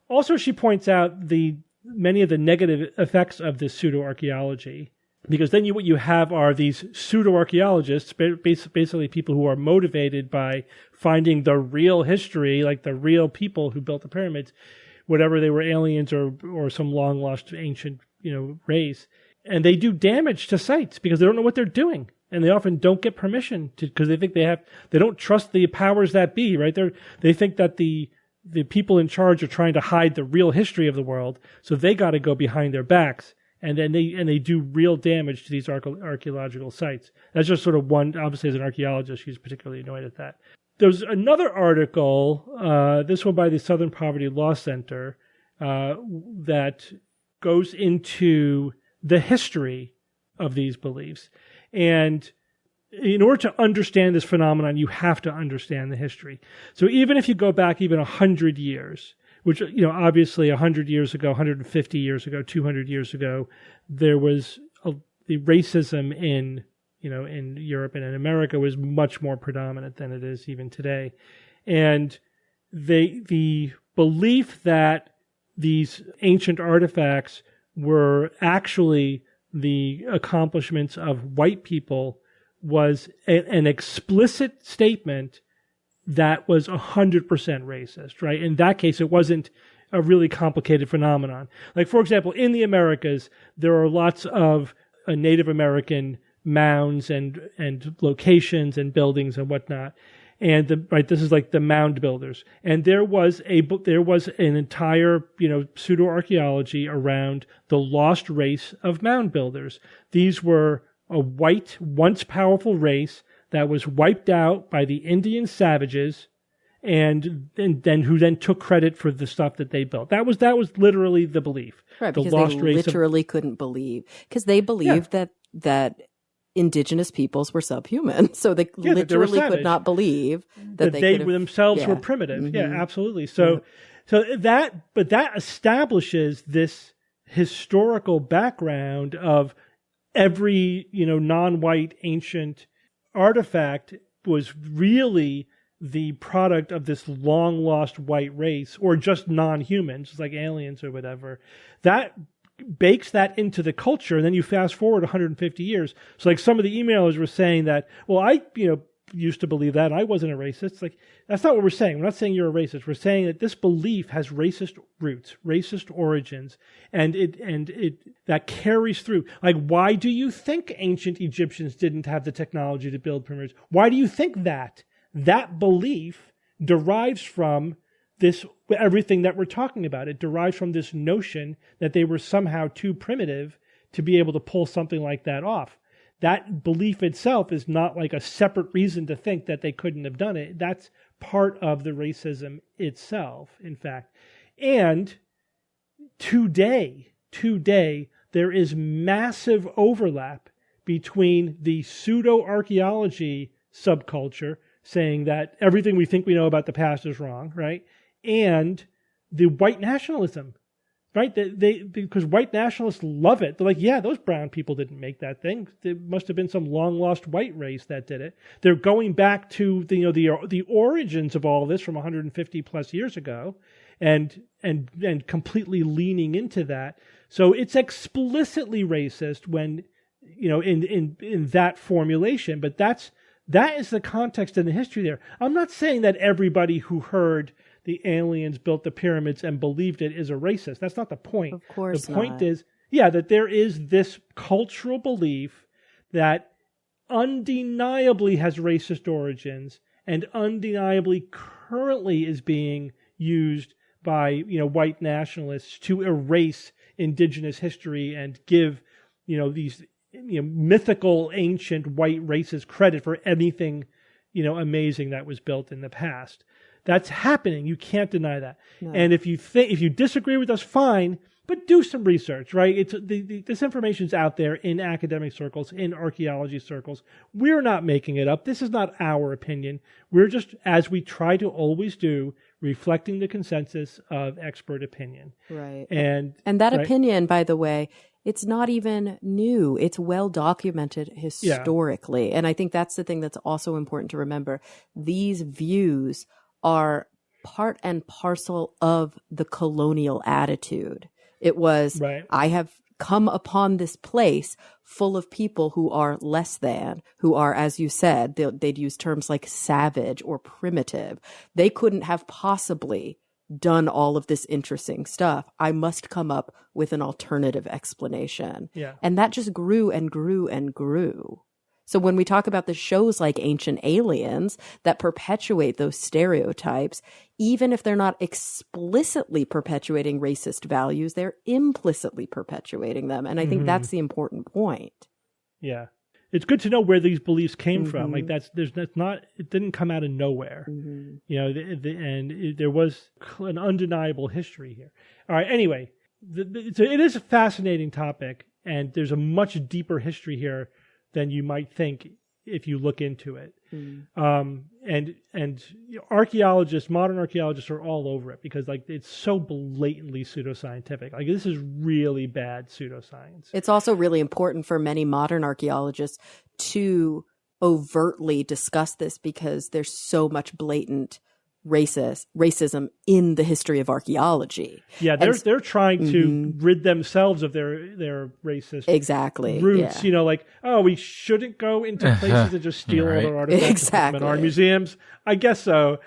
Also, she points out many of the negative effects of this pseudo-archaeology, because then what you have are these pseudo-archaeologists, basically people who are motivated by finding the real history, like the real people who built the pyramids, whatever they were, aliens or some long-lost ancient race, and they do damage to sites because they don't know what they're doing, and they often don't get permission because they think they don't trust the powers that be, right? They think that the people in charge are trying to hide the real history of the world, so they got to go behind their backs, and then they do real damage to these archaeological sites. That's just sort of one. Obviously, as an archaeologist, she's particularly annoyed at that. There's another article, this one by the Southern Poverty Law Center, that goes into the history of these beliefs, and in order to understand this phenomenon, you have to understand the history. So even if you go back even 100 years, which, obviously 100 years ago, 150 years ago, 200 years ago, there was the racism in Europe and in America was much more predominant than it is even today. And the belief that these ancient artifacts were actually the accomplishments of white people was an explicit statement that was 100% racist, right? In that case, it wasn't a really complicated phenomenon. Like, for example, in the Americas, there are lots of Native American mounds and locations and buildings and whatnot. And this is like the mound builders. And there was an entire, pseudo archaeology around the lost race of mound builders. These were a white, once powerful race that was wiped out by the Indian savages, and then who then took credit for the stuff that they built. That was literally the belief. Right, because they literally couldn't believe, because they believed that indigenous peoples were subhuman, so they literally could not believe that they themselves were primitive. Mm-hmm. Yeah, absolutely. So that establishes this historical background of every non-white ancient artifact was really the product of this long lost white race, or just non-humans, like aliens or whatever. That bakes that into the culture, and then you fast forward 150 years. So like some of the emailers were saying that, well, I used to believe that I wasn't a racist. It's like, that's not what we're saying. We're not saying you're a racist. We're saying that this belief has racist roots, racist origins, and it that carries through. Like, why do you think ancient Egyptians didn't have the technology to build pyramids? Why do you think that? That belief derives from this, everything that we're talking about. It derives from this notion that they were somehow too primitive to be able to pull something like that off. That belief itself is not like a separate reason to think that they couldn't have done it. That's part of the racism itself, in fact. And today, there is massive overlap between the pseudo-archaeology subculture, saying that everything we think we know about the past is wrong, right? And the white nationalism, right? Because white nationalists love it. They're like, yeah, those brown people didn't make that thing. There must have been some long-lost white race that did it. They're going back to the origins of all of this from 150 plus years ago, and completely leaning into that. So it's explicitly racist when, in that formulation. But that is the context and the history there. I'm not saying that everybody who heard the aliens built the pyramids and believed it is a racist. That's not the point. Of course the point is, that there is this cultural belief that undeniably has racist origins and undeniably currently is being used by, white nationalists to erase indigenous history and give, these, mythical ancient white races credit for anything, amazing that was built in the past. That's happening. You can't deny that. No. And if you disagree with us, fine, but do some research, right? It's this information's out there in academic circles, in archaeology circles. We're not making it up. This is not our opinion. We're just, as we try to always do, reflecting the consensus of expert opinion. Right. And that opinion, by the way, it's not even new. It's well documented historically. Yeah. And I think that's the thing that's also important to remember. These views are part and parcel of the colonial attitude. It was, right. I have come upon this place full of people who are less than, who are, as you said, they'd use terms like savage or primitive. They couldn't have possibly done all of this interesting stuff. I must come up with an alternative explanation. Yeah. And that just grew and grew and grew. So when we talk about the shows like Ancient Aliens that perpetuate those stereotypes, even if they're not explicitly perpetuating racist values, they're implicitly perpetuating them. And I think that's the important point. Yeah. It's good to know where these beliefs came from. Like it didn't come out of nowhere. There was an undeniable history here. All right. Anyway, it is a fascinating topic, and there's a much deeper history here than you might think if you look into it. And archaeologists, modern archaeologists, are all over it because it's so blatantly pseudoscientific. Like, this is really bad pseudoscience. It's also really important for many modern archaeologists to overtly discuss this because there's so much blatant racism in the history of archeology. Yeah, they're trying to rid themselves of their racist roots. Yeah. We shouldn't go into places and just steal all their artifacts from art museums. I guess so.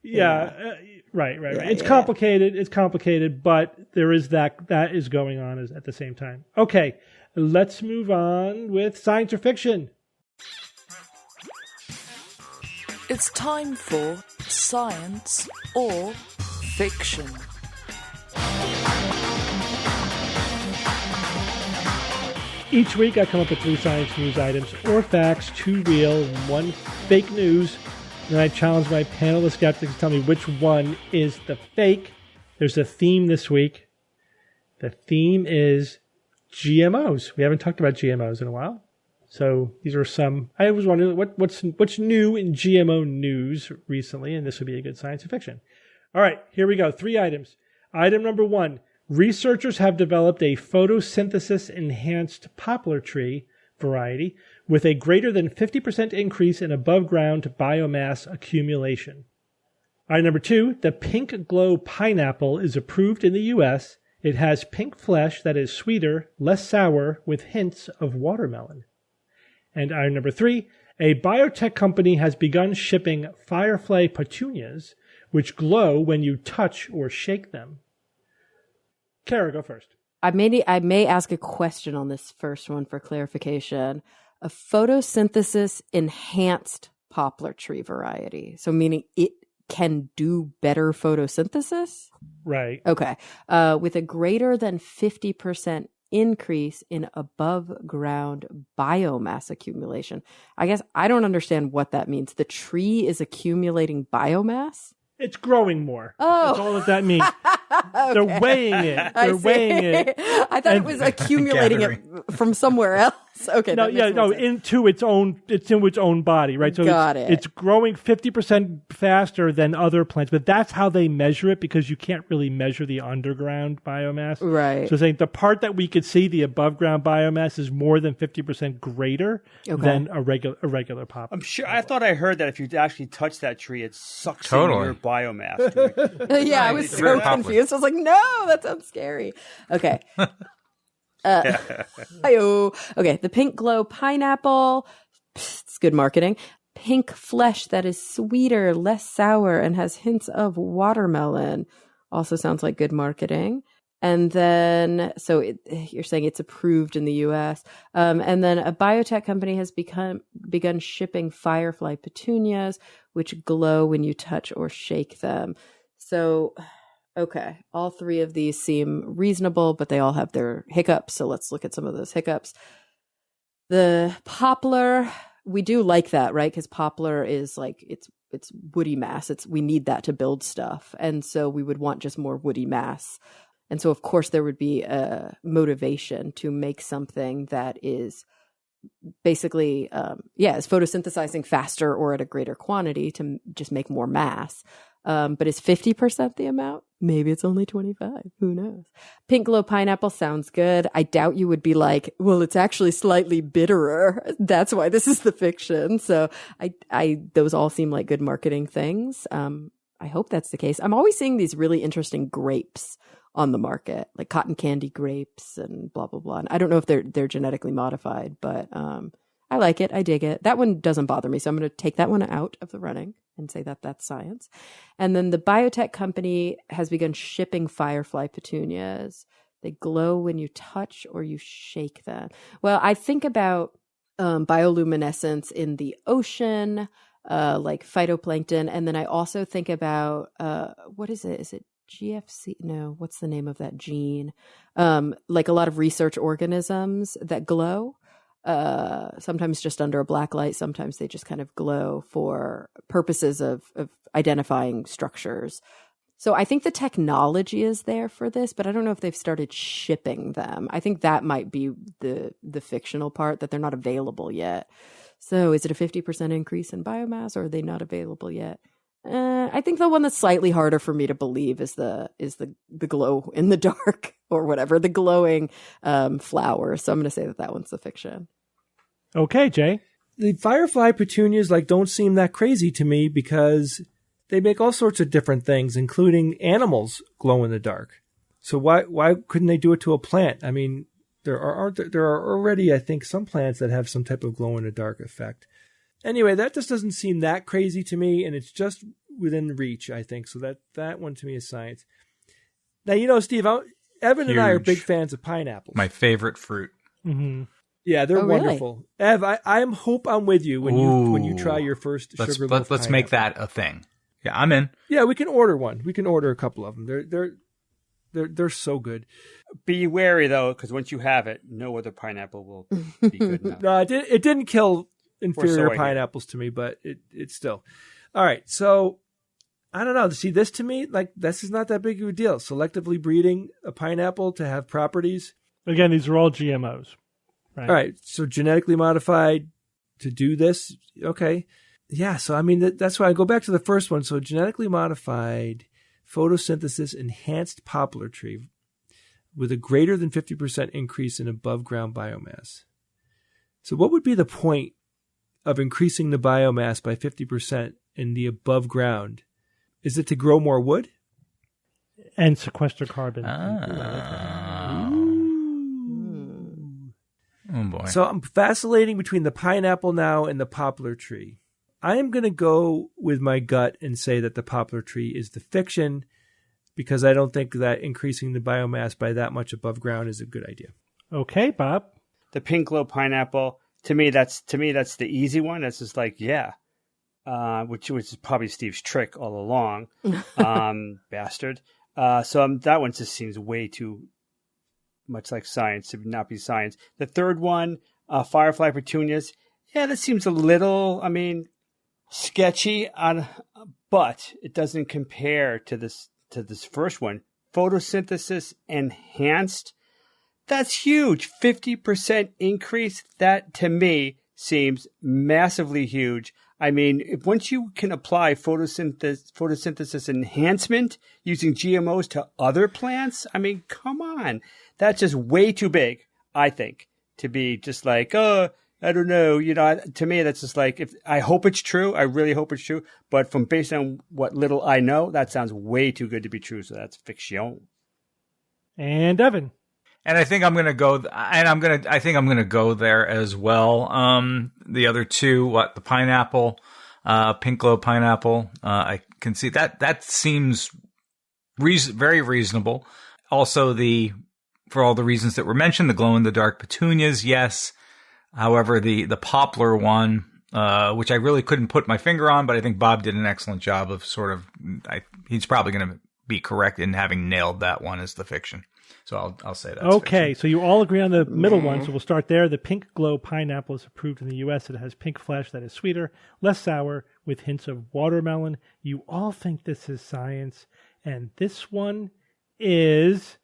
Yeah. Right. It's complicated. It's complicated, but there is that is going on at the same time. Okay, let's move on with science or fiction. It's time for science or fiction. Each week I come up with 3 science news items or facts, 2 real, 1 fake news. And I challenge my panel of skeptics to tell me which one is the fake. There's a theme this week. The theme is GMOs. We haven't talked about GMOs in a while. So these are some. I was wondering what's new in GMO news recently, and this would be a good science fiction. All right, here we go. 3 items. Item number 1: researchers have developed a photosynthesis-enhanced poplar tree variety with a greater than 50% increase in above-ground biomass accumulation. Item number 2: the Pink Glow pineapple is approved in the U.S. It has pink flesh that is sweeter, less sour, with hints of watermelon. And item number 3, a biotech company has begun shipping firefly petunias, which glow when you touch or shake them. Kara, go first. I may ask a question on this first one for clarification. A photosynthesis enhanced poplar tree variety. So meaning it can do better photosynthesis? Right. Okay. With a greater than 50% increase in above ground biomass accumulation. I guess I don't understand what that means. The tree is accumulating biomass? It's growing more. Oh. That's all that means. Okay. They're weighing it. They're weighing it. I thought it was accumulating it from somewhere else. Okay. Into its own body, right? So it's growing 50% faster than other plants, but that's how they measure it because you can't really measure the underground biomass. Right. So saying the part that we could see, the above ground biomass, is more than 50% greater than a regular poplar. I'm sure. I thought I heard that if you actually touch that tree, it sucks in your biomass. Yeah, I was so confused. I was like, no, that sounds scary. Okay. Okay, the pink glow pineapple. It's good marketing. Pink flesh that is sweeter, less sour, and has hints of watermelon. Also sounds like good marketing. And then, you're saying it's approved in the U.S. And then a biotech company has begun shipping firefly petunias, which glow when you touch or shake them. So, okay, all 3 of these seem reasonable, but they all have their hiccups. So let's look at some of those hiccups. The poplar, we do like that, right? Because poplar is like, it's woody mass. We need that to build stuff. And so we would want just more woody mass. And so, of course, there would be a motivation to make something that is basically, is photosynthesizing faster or at a greater quantity to just make more mass. But is 50% the amount? Maybe it's only 25. Who knows? Pink glow pineapple sounds good. I doubt you would be like, well, it's actually slightly bitterer. That's why this is the fiction. So those all seem like good marketing things. I hope that's the case. I'm always seeing these really interesting grapes on the market, like cotton candy grapes and blah, blah, blah. And I don't know if they're genetically modified, but I like it. I dig it. That one doesn't bother me. So I'm going to take that one out of the running and say that that's science. And then the biotech company has begun shipping firefly petunias. They glow when you touch or you shake them. Well, I think about bioluminescence in the ocean, like phytoplankton. And then I also think about, what is it? Is it GFC? No, what's the name of that gene? Like a lot of research organisms that glow. Sometimes just under a black light. Sometimes they just kind of glow for purposes of identifying structures. So I think the technology is there for this, but I don't know if they've started shipping them. I think that might be the fictional part, that they're not available yet. So is it a 50% increase in biomass, or are they not available yet? I think the one that's slightly harder for me to believe is the glow in the dark or whatever, the glowing flower. So I'm going to say that one's the fiction. Okay, Jay. The firefly petunias don't seem that crazy to me because they make all sorts of different things, including animals glow in the dark. So why couldn't they do it to a plant? I mean, there are already, I think, some plants that have some type of glow in the dark effect. Anyway, that just doesn't seem that crazy to me, and it's just within reach, I think. So that one to me is science. Now, Steve, Evan and I are big fans of pineapples. My favorite fruit. Mm-hmm. Yeah, they're wonderful. Really? Ev, I hope I'm with you when you try your first sugar loaf. Let's make that a thing. Yeah, I'm in. Yeah, we can order one. We can order a couple of them. They're so good. Be wary though, because once you have it, no other pineapple will be good enough. No, it didn't kill inferior pineapples to me, but it's still. All right, so I don't know. See, this to me, this is not that big of a deal. Selectively breeding a pineapple to have properties. Again, these are all GMOs. Right? All right, so genetically modified to do this, okay. Yeah, so I mean, that's why I go back to the first one. So genetically modified photosynthesis enhanced poplar tree with a greater than 50% increase in above ground biomass. So what would be the point of increasing the biomass by 50% in the above ground? Is it to grow more wood? and sequester carbon. Oh boy! So I'm vacillating between the pineapple now and the poplar tree. I am going to go with my gut and say that the poplar tree is the fiction, because I don't think that increasing the biomass by that much above ground is a good idea. Okay, Bob. The pink glow pineapple. To me, that's the easy one. That's just like, yeah, which is probably Steve's trick all along, bastard. So that one just seems way too much like science to not be science. The third one, firefly petunias. Yeah, that seems a little, sketchy, but it doesn't compare to this first one. Photosynthesis enhanced. That's huge. 50% increase. That to me seems massively huge. Once you can apply photosynthesis enhancement using GMOs to other plants, come on. That's just way too big, I think, to be just like, oh, I don't know. To me, that's just like, I hope it's true. I really hope it's true. But based on what little I know, that sounds way too good to be true. So that's fiction. And Evan. And I think I'm going to go, I think I'm going to go there as well. The other two, the pineapple, pink glow pineapple, I can see that seems very reasonable. Also for all the reasons that were mentioned, the glow in the dark petunias, yes. However, the poplar one, which I really couldn't put my finger on, but I think Bob did an excellent job of he's probably going to be correct in having nailed that one as the fiction. So I'll say that. Okay, so you all agree on the middle one, so we'll start there. The pink glow pineapple is approved in the U.S. It has pink flesh that is sweeter, less sour, with hints of watermelon. You all think this is science, and this one is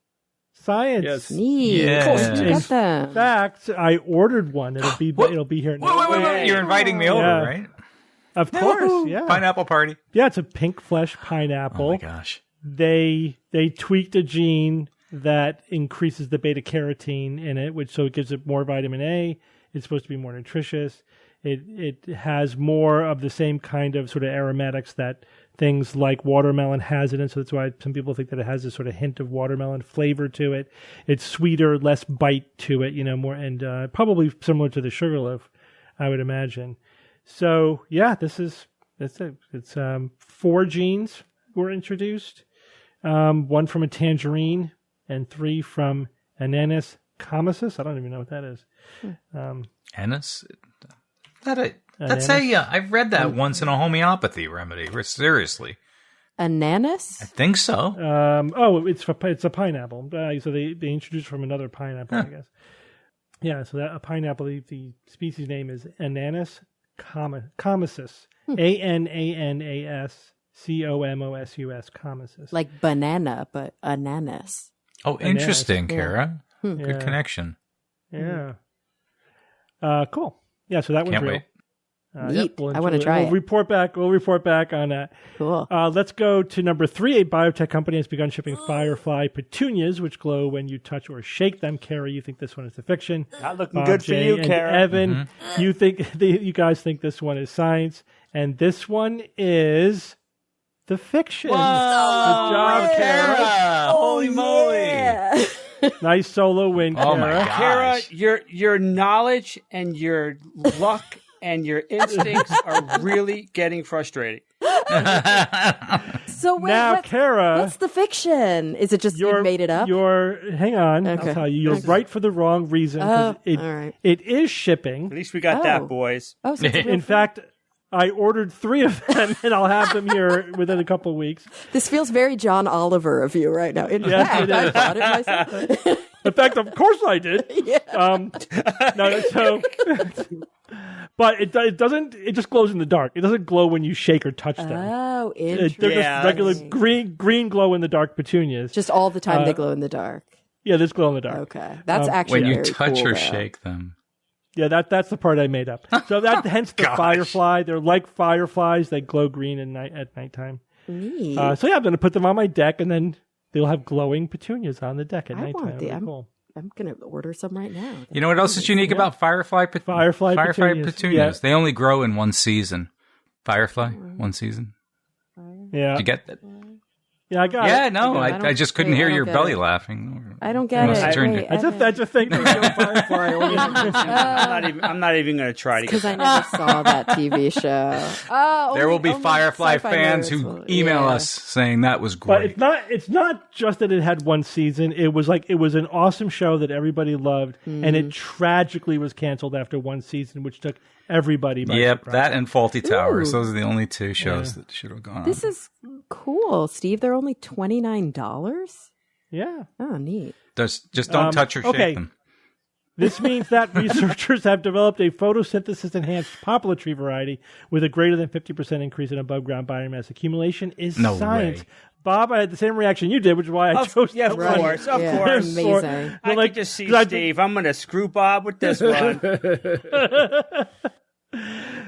science. Yes. Neat. Yes. Cool. Where'd you get them? In fact, I ordered one. It'll be here next week. Wait. You're inviting me over, right? Of course, yeah. Pineapple party. Yeah, it's a pink flesh pineapple. Oh my gosh. They tweaked a gene that increases the beta carotene in it, so it gives it more vitamin A. It's supposed to be more nutritious. It has more of the same kind of sort of aromatics that things like watermelon has in it. So that's why some people think that it has this sort of hint of watermelon flavor to it. It's sweeter, less bite to it, more, and probably similar to the sugarloaf, I would imagine. So yeah, that's it. It's 4 genes were introduced. 1 from a tangerine and 3 from Ananas comyces. I don't even know what that is. Anise? I've read that once in a homeopathy remedy. Seriously. Ananas? I think so. It's a pineapple. So they introduced from another pineapple, I guess. Yeah, so a pineapple, the species name is Ananas comyces. Ananas comyces. Comyces. Like banana, but ananas. Oh, interesting, yeah. Kara. Good connection. Yeah. Cool. Yeah, so that one's Can't real. wait. Neat. I want to try it. We'll report back on that. Cool. Let's go to number 3. A biotech company has begun shipping firefly petunias, which glow when you touch or shake them. Kara, you think this one is the fiction. Not looking good for you, Kara. Evan, you guys think this one is science, and this one is the fiction. Whoa! Good job, Kara. Holy moly! Yeah. Nice solo win, Kara. Oh my gosh. Kara, your knowledge and your luck and your instincts are really getting frustrating. So wait, Now, Kara, what's the fiction? Is it just you made it up? Hang on, Okay. I'll tell you. You're right for the wrong reason. 'Cause all right. It is shipping. At least we got that, boys. Oh, so it's a real In fact, I ordered 3 of them, and I'll have them here within a couple of weeks. This feels very John Oliver of you right now. In Yes, fact, it I is. bought it myself. In fact, of course I did. Yeah. But it doesn't. It just glows in the dark. It doesn't glow when you shake or touch them. Oh, They're interesting. just regular green glow in the dark petunias. Just all the time they glow in the dark. Yeah, this glow in the dark. Okay, that's actually When you very touch cool, or though. shake them. Yeah, that's the part I made up. So hence the Gosh. firefly. They're like fireflies. They glow green at nighttime. Neat. So yeah, I'm going to put them on my deck, and then they'll have glowing petunias on the deck at I nighttime. want the. Really cool. I'm gonna order some right now. You know what else is unique about firefly petunias? Yeah. They only grow in one season. Firefly, one season. Yeah. Did you get that? Yeah, I got it. I just couldn't hear your belly laughing. I don't get it. That's a thing. Firefly. I'm not even going to try to. Because I never saw that TV show. There will be Firefly fans who email us saying that was great. But it's not just that it had one season. It was an awesome show that everybody loved, and it tragically was canceled after one season, which took everybody by surprise. That and Faulty Towers. Those are the only two shows that should have gone on. This is cool, Steve. They're only $29. Yeah. Oh, neat. Just don't touch or shake them. This means that researchers have developed a photosynthesis-enhanced poplar tree variety with a greater than 50% increase in above-ground biomass accumulation is science. Way. Bob, I had the same reaction you did, which is why I chose that of one. Course, of course. Amazing. I could just see Steve. I'm going to screw Bob with this one.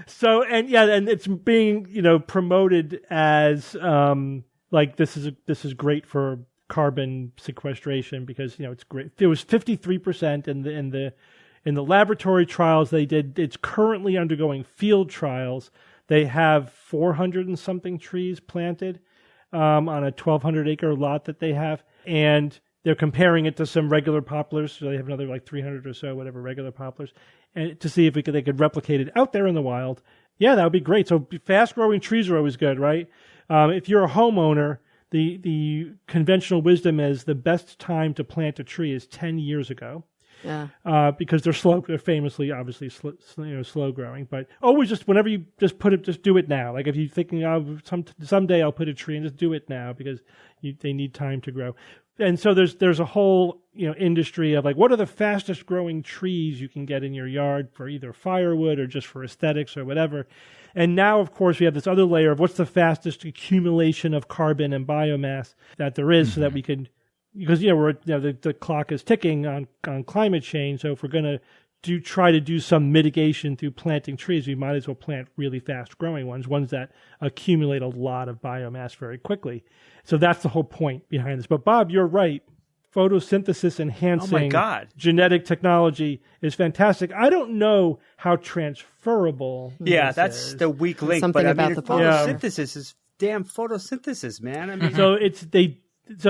So, and it's being, promoted as this is great for carbon sequestration because it's great. It was 53% in the laboratory trials they did. It's currently undergoing field trials. They have 400 and something trees planted on a 1,200 acre lot that they have, and they're comparing it to some regular poplars. So they have another 300 or so, whatever regular poplars, and to see if they could replicate it out there in the wild. Yeah, that would be great. So fast growing trees are always good, right? If you're a homeowner, the conventional wisdom is the best time to plant a tree is 10 years ago. Yeah. Because they're famously, obviously, slow growing. But always whenever you just do it now. Like if you're thinking, someday I'll put a tree, and just do it now because they need time to grow. And so there's a whole industry of what are the fastest growing trees you can get in your yard for either firewood or just for aesthetics or whatever. And now, of course, we have this other layer of what's the fastest accumulation of carbon and biomass that there is, so that we could, because the clock is ticking on climate change. So if we're going to try to do some mitigation through planting trees, we might as well plant really fast growing ones that accumulate a lot of biomass very quickly. So that's the whole point behind this. But Bob, you're right. Photosynthesis enhancing genetic technology is fantastic. I don't know how transferable. Yeah, that's is. The weak link. Something but about the photosynthesis is damn photosynthesis, man. I mean, So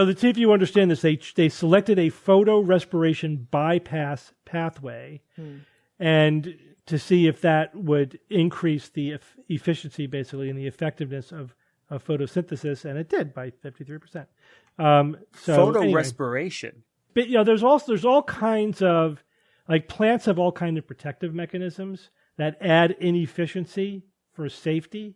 to see if you understand this, they selected a photorespiration bypass pathway, and to see if that would increase the efficiency, basically, and the effectiveness of photosynthesis, and it did by 53%. Photorespiration. Anyway. But there's all kinds of plants have all kinds of protective mechanisms that add inefficiency for safety,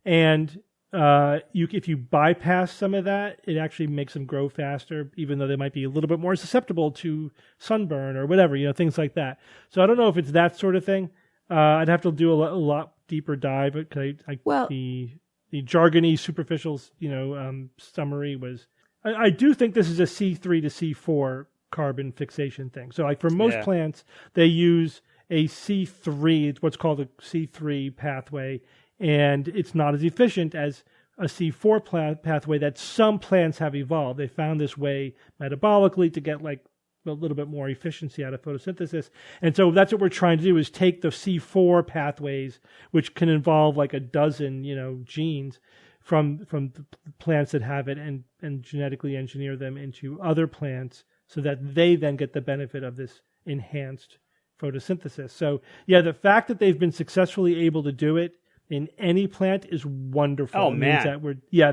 and if you bypass some of that, it actually makes them grow faster, even though they might be a little bit more susceptible to sunburn or whatever, things like that. So I don't know if it's that sort of thing. I'd have to do a lot deeper dive. The jargony, superficial, summary was. I do think this is a C3 to C4 carbon fixation thing. So, for most plants, they use a C3. It's what's called a C3 pathway, and it's not as efficient as a C4 pathway that some plants have evolved. They found this way metabolically to get a little bit more efficiency out of photosynthesis. And so that's what we're trying to do, is take the C4 pathways, which can involve a dozen, genes from the plants that have it, and genetically engineer them into other plants so that they then get the benefit of this enhanced photosynthesis. So the fact that they've been successfully able to do it in any plant is wonderful. Oh, it man. means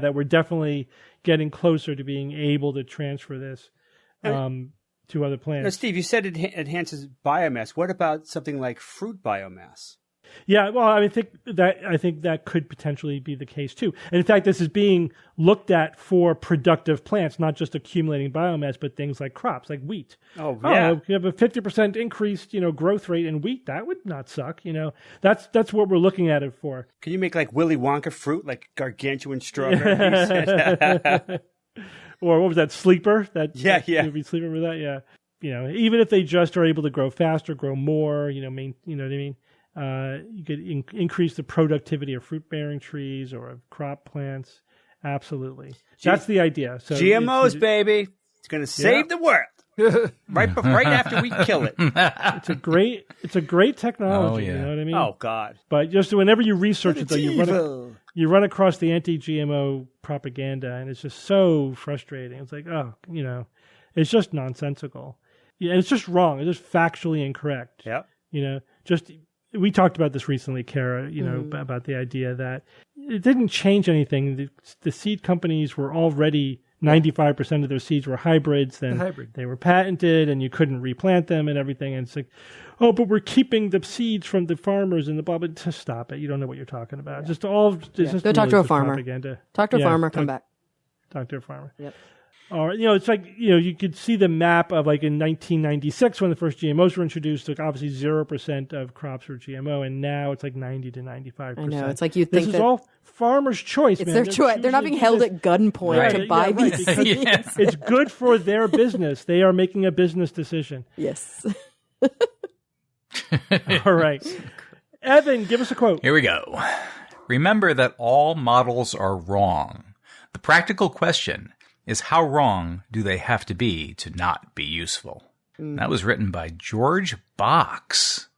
that we're definitely getting closer to being able to transfer this to other plants. Now, Steve, you said it enhances biomass. What about something like fruit biomass? Yeah, well, I think that could potentially be the case too. And in fact, this is being looked at for productive plants, not just accumulating biomass, but things like crops, like wheat. Oh, yeah. You have a 50% increased, growth rate in wheat. That would not suck. That's what we're looking at it for. Can you make Willy Wonka fruit, gargantuan strawberries? Or what was that, Sleeper? Yeah. Movie Sleeper, with that? Yeah. Even if they just are able to grow faster, grow more, you know what I mean? You could increase the productivity of fruit-bearing trees or of crop plants. Absolutely. That's the idea. So GMOs, baby. It's going to save the world. right after we kill it. It's a great technology. Oh, yeah. You know what I mean? Oh, God. But just whenever you research it, though, you you run across the anti-GMO propaganda, and it's just so frustrating. It's like, oh, it's just nonsensical. Yeah, it's just wrong. It's just factually incorrect. Yeah. We talked about this recently, Kara, about the idea that it didn't change anything. The seed companies were already 95% of their seeds were hybrids. Then they were patented, and you couldn't replant them and everything. And it's like, oh, but we're keeping the seeds from the farmers and the blah. But just stop it. You don't know what you're talking about. Yeah. Just go talk to a farmer. Propaganda. Talk to a farmer. Come back. Talk to a farmer. Yep. All right, it's like, you could see the map of like in 1996 when the first GMOs were introduced, like obviously 0% of crops were GMO, and now it's like 90 to 95%. I know, it's like you think this is all farmers' choice, it's man. their choice. They're not being held at gunpoint to buy these seeds. It's good for their business. They are making a business decision. Yes. All right. Evan, give us a quote. Here we go. Remember that all models are wrong. The practical question is, how wrong do they have to be to not be useful? That was written by George Box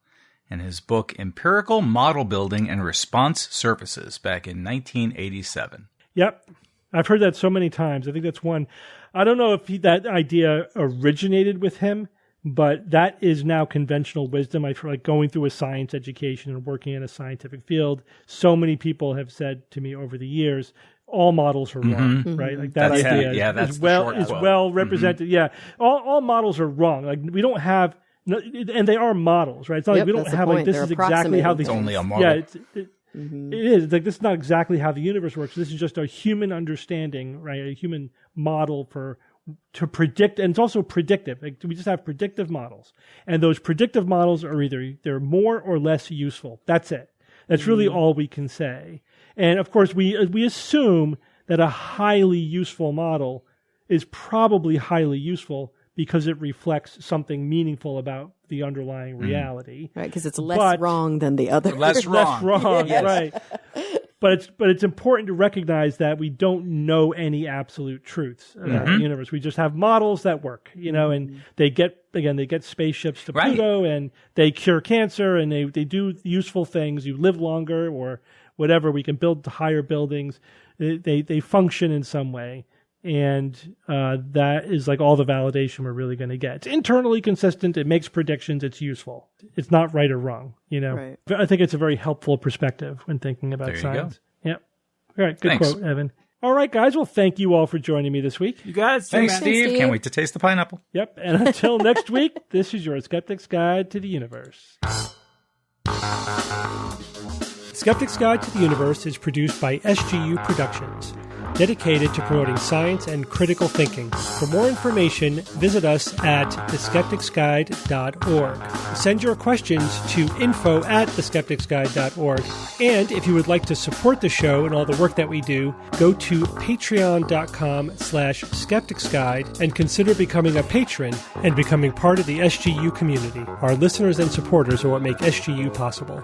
in his book Empirical Model Building and Response Services back in 1987. Yep. I've heard that so many times. I think that's one. I don't know if that idea originated with him, but that is now conventional wisdom. I feel like going through a science education and working in a scientific field, so many people have said to me over the years, all models are wrong, right? Like that idea is well represented. Yeah, all models are wrong. Like we don't have, and they are models, right? It's not like we don't have like this is exactly how the it's only a model. Yeah, it is like this is not exactly how the universe works. This is just a human understanding, right? A human model to predict, and it's also predictive. Like we just have predictive models, and those predictive models are either they're more or less useful. That's it. That's really all we can say. And of course, we assume that a highly useful model is probably highly useful because it reflects something meaningful about the underlying reality. Right, because it's less wrong than the other. Less wrong, yes. Right. But it's important to recognize that we don't know any absolute truths about the universe. We just have models that work, and they get spaceships to Pluto, and they cure cancer, and they do useful things. You live longer, or whatever. We can build higher buildings. They function in some way, and that is like all the validation we're really going to get. It's internally consistent. It makes predictions. It's useful. It's not right or wrong. Right. I think it's a very helpful perspective when thinking about science. Yep. All right. Good quote, Evan. All right, guys. Well, thank you all for joining me this week. You guys. Thanks, Steve. Can't wait to taste the pineapple. Yep. And until next week, this is your Skeptic's Guide to the Universe. Skeptic's Guide to the Universe is produced by SGU Productions, dedicated to promoting science and critical thinking. For more information, visit us at theskepticsguide.org. Send your questions to info@theskepticsguide.org. And if you would like to support the show and all the work that we do, go to patreon.com/skepticsguide and consider becoming a patron and becoming part of the SGU community. Our listeners and supporters are what make SGU possible.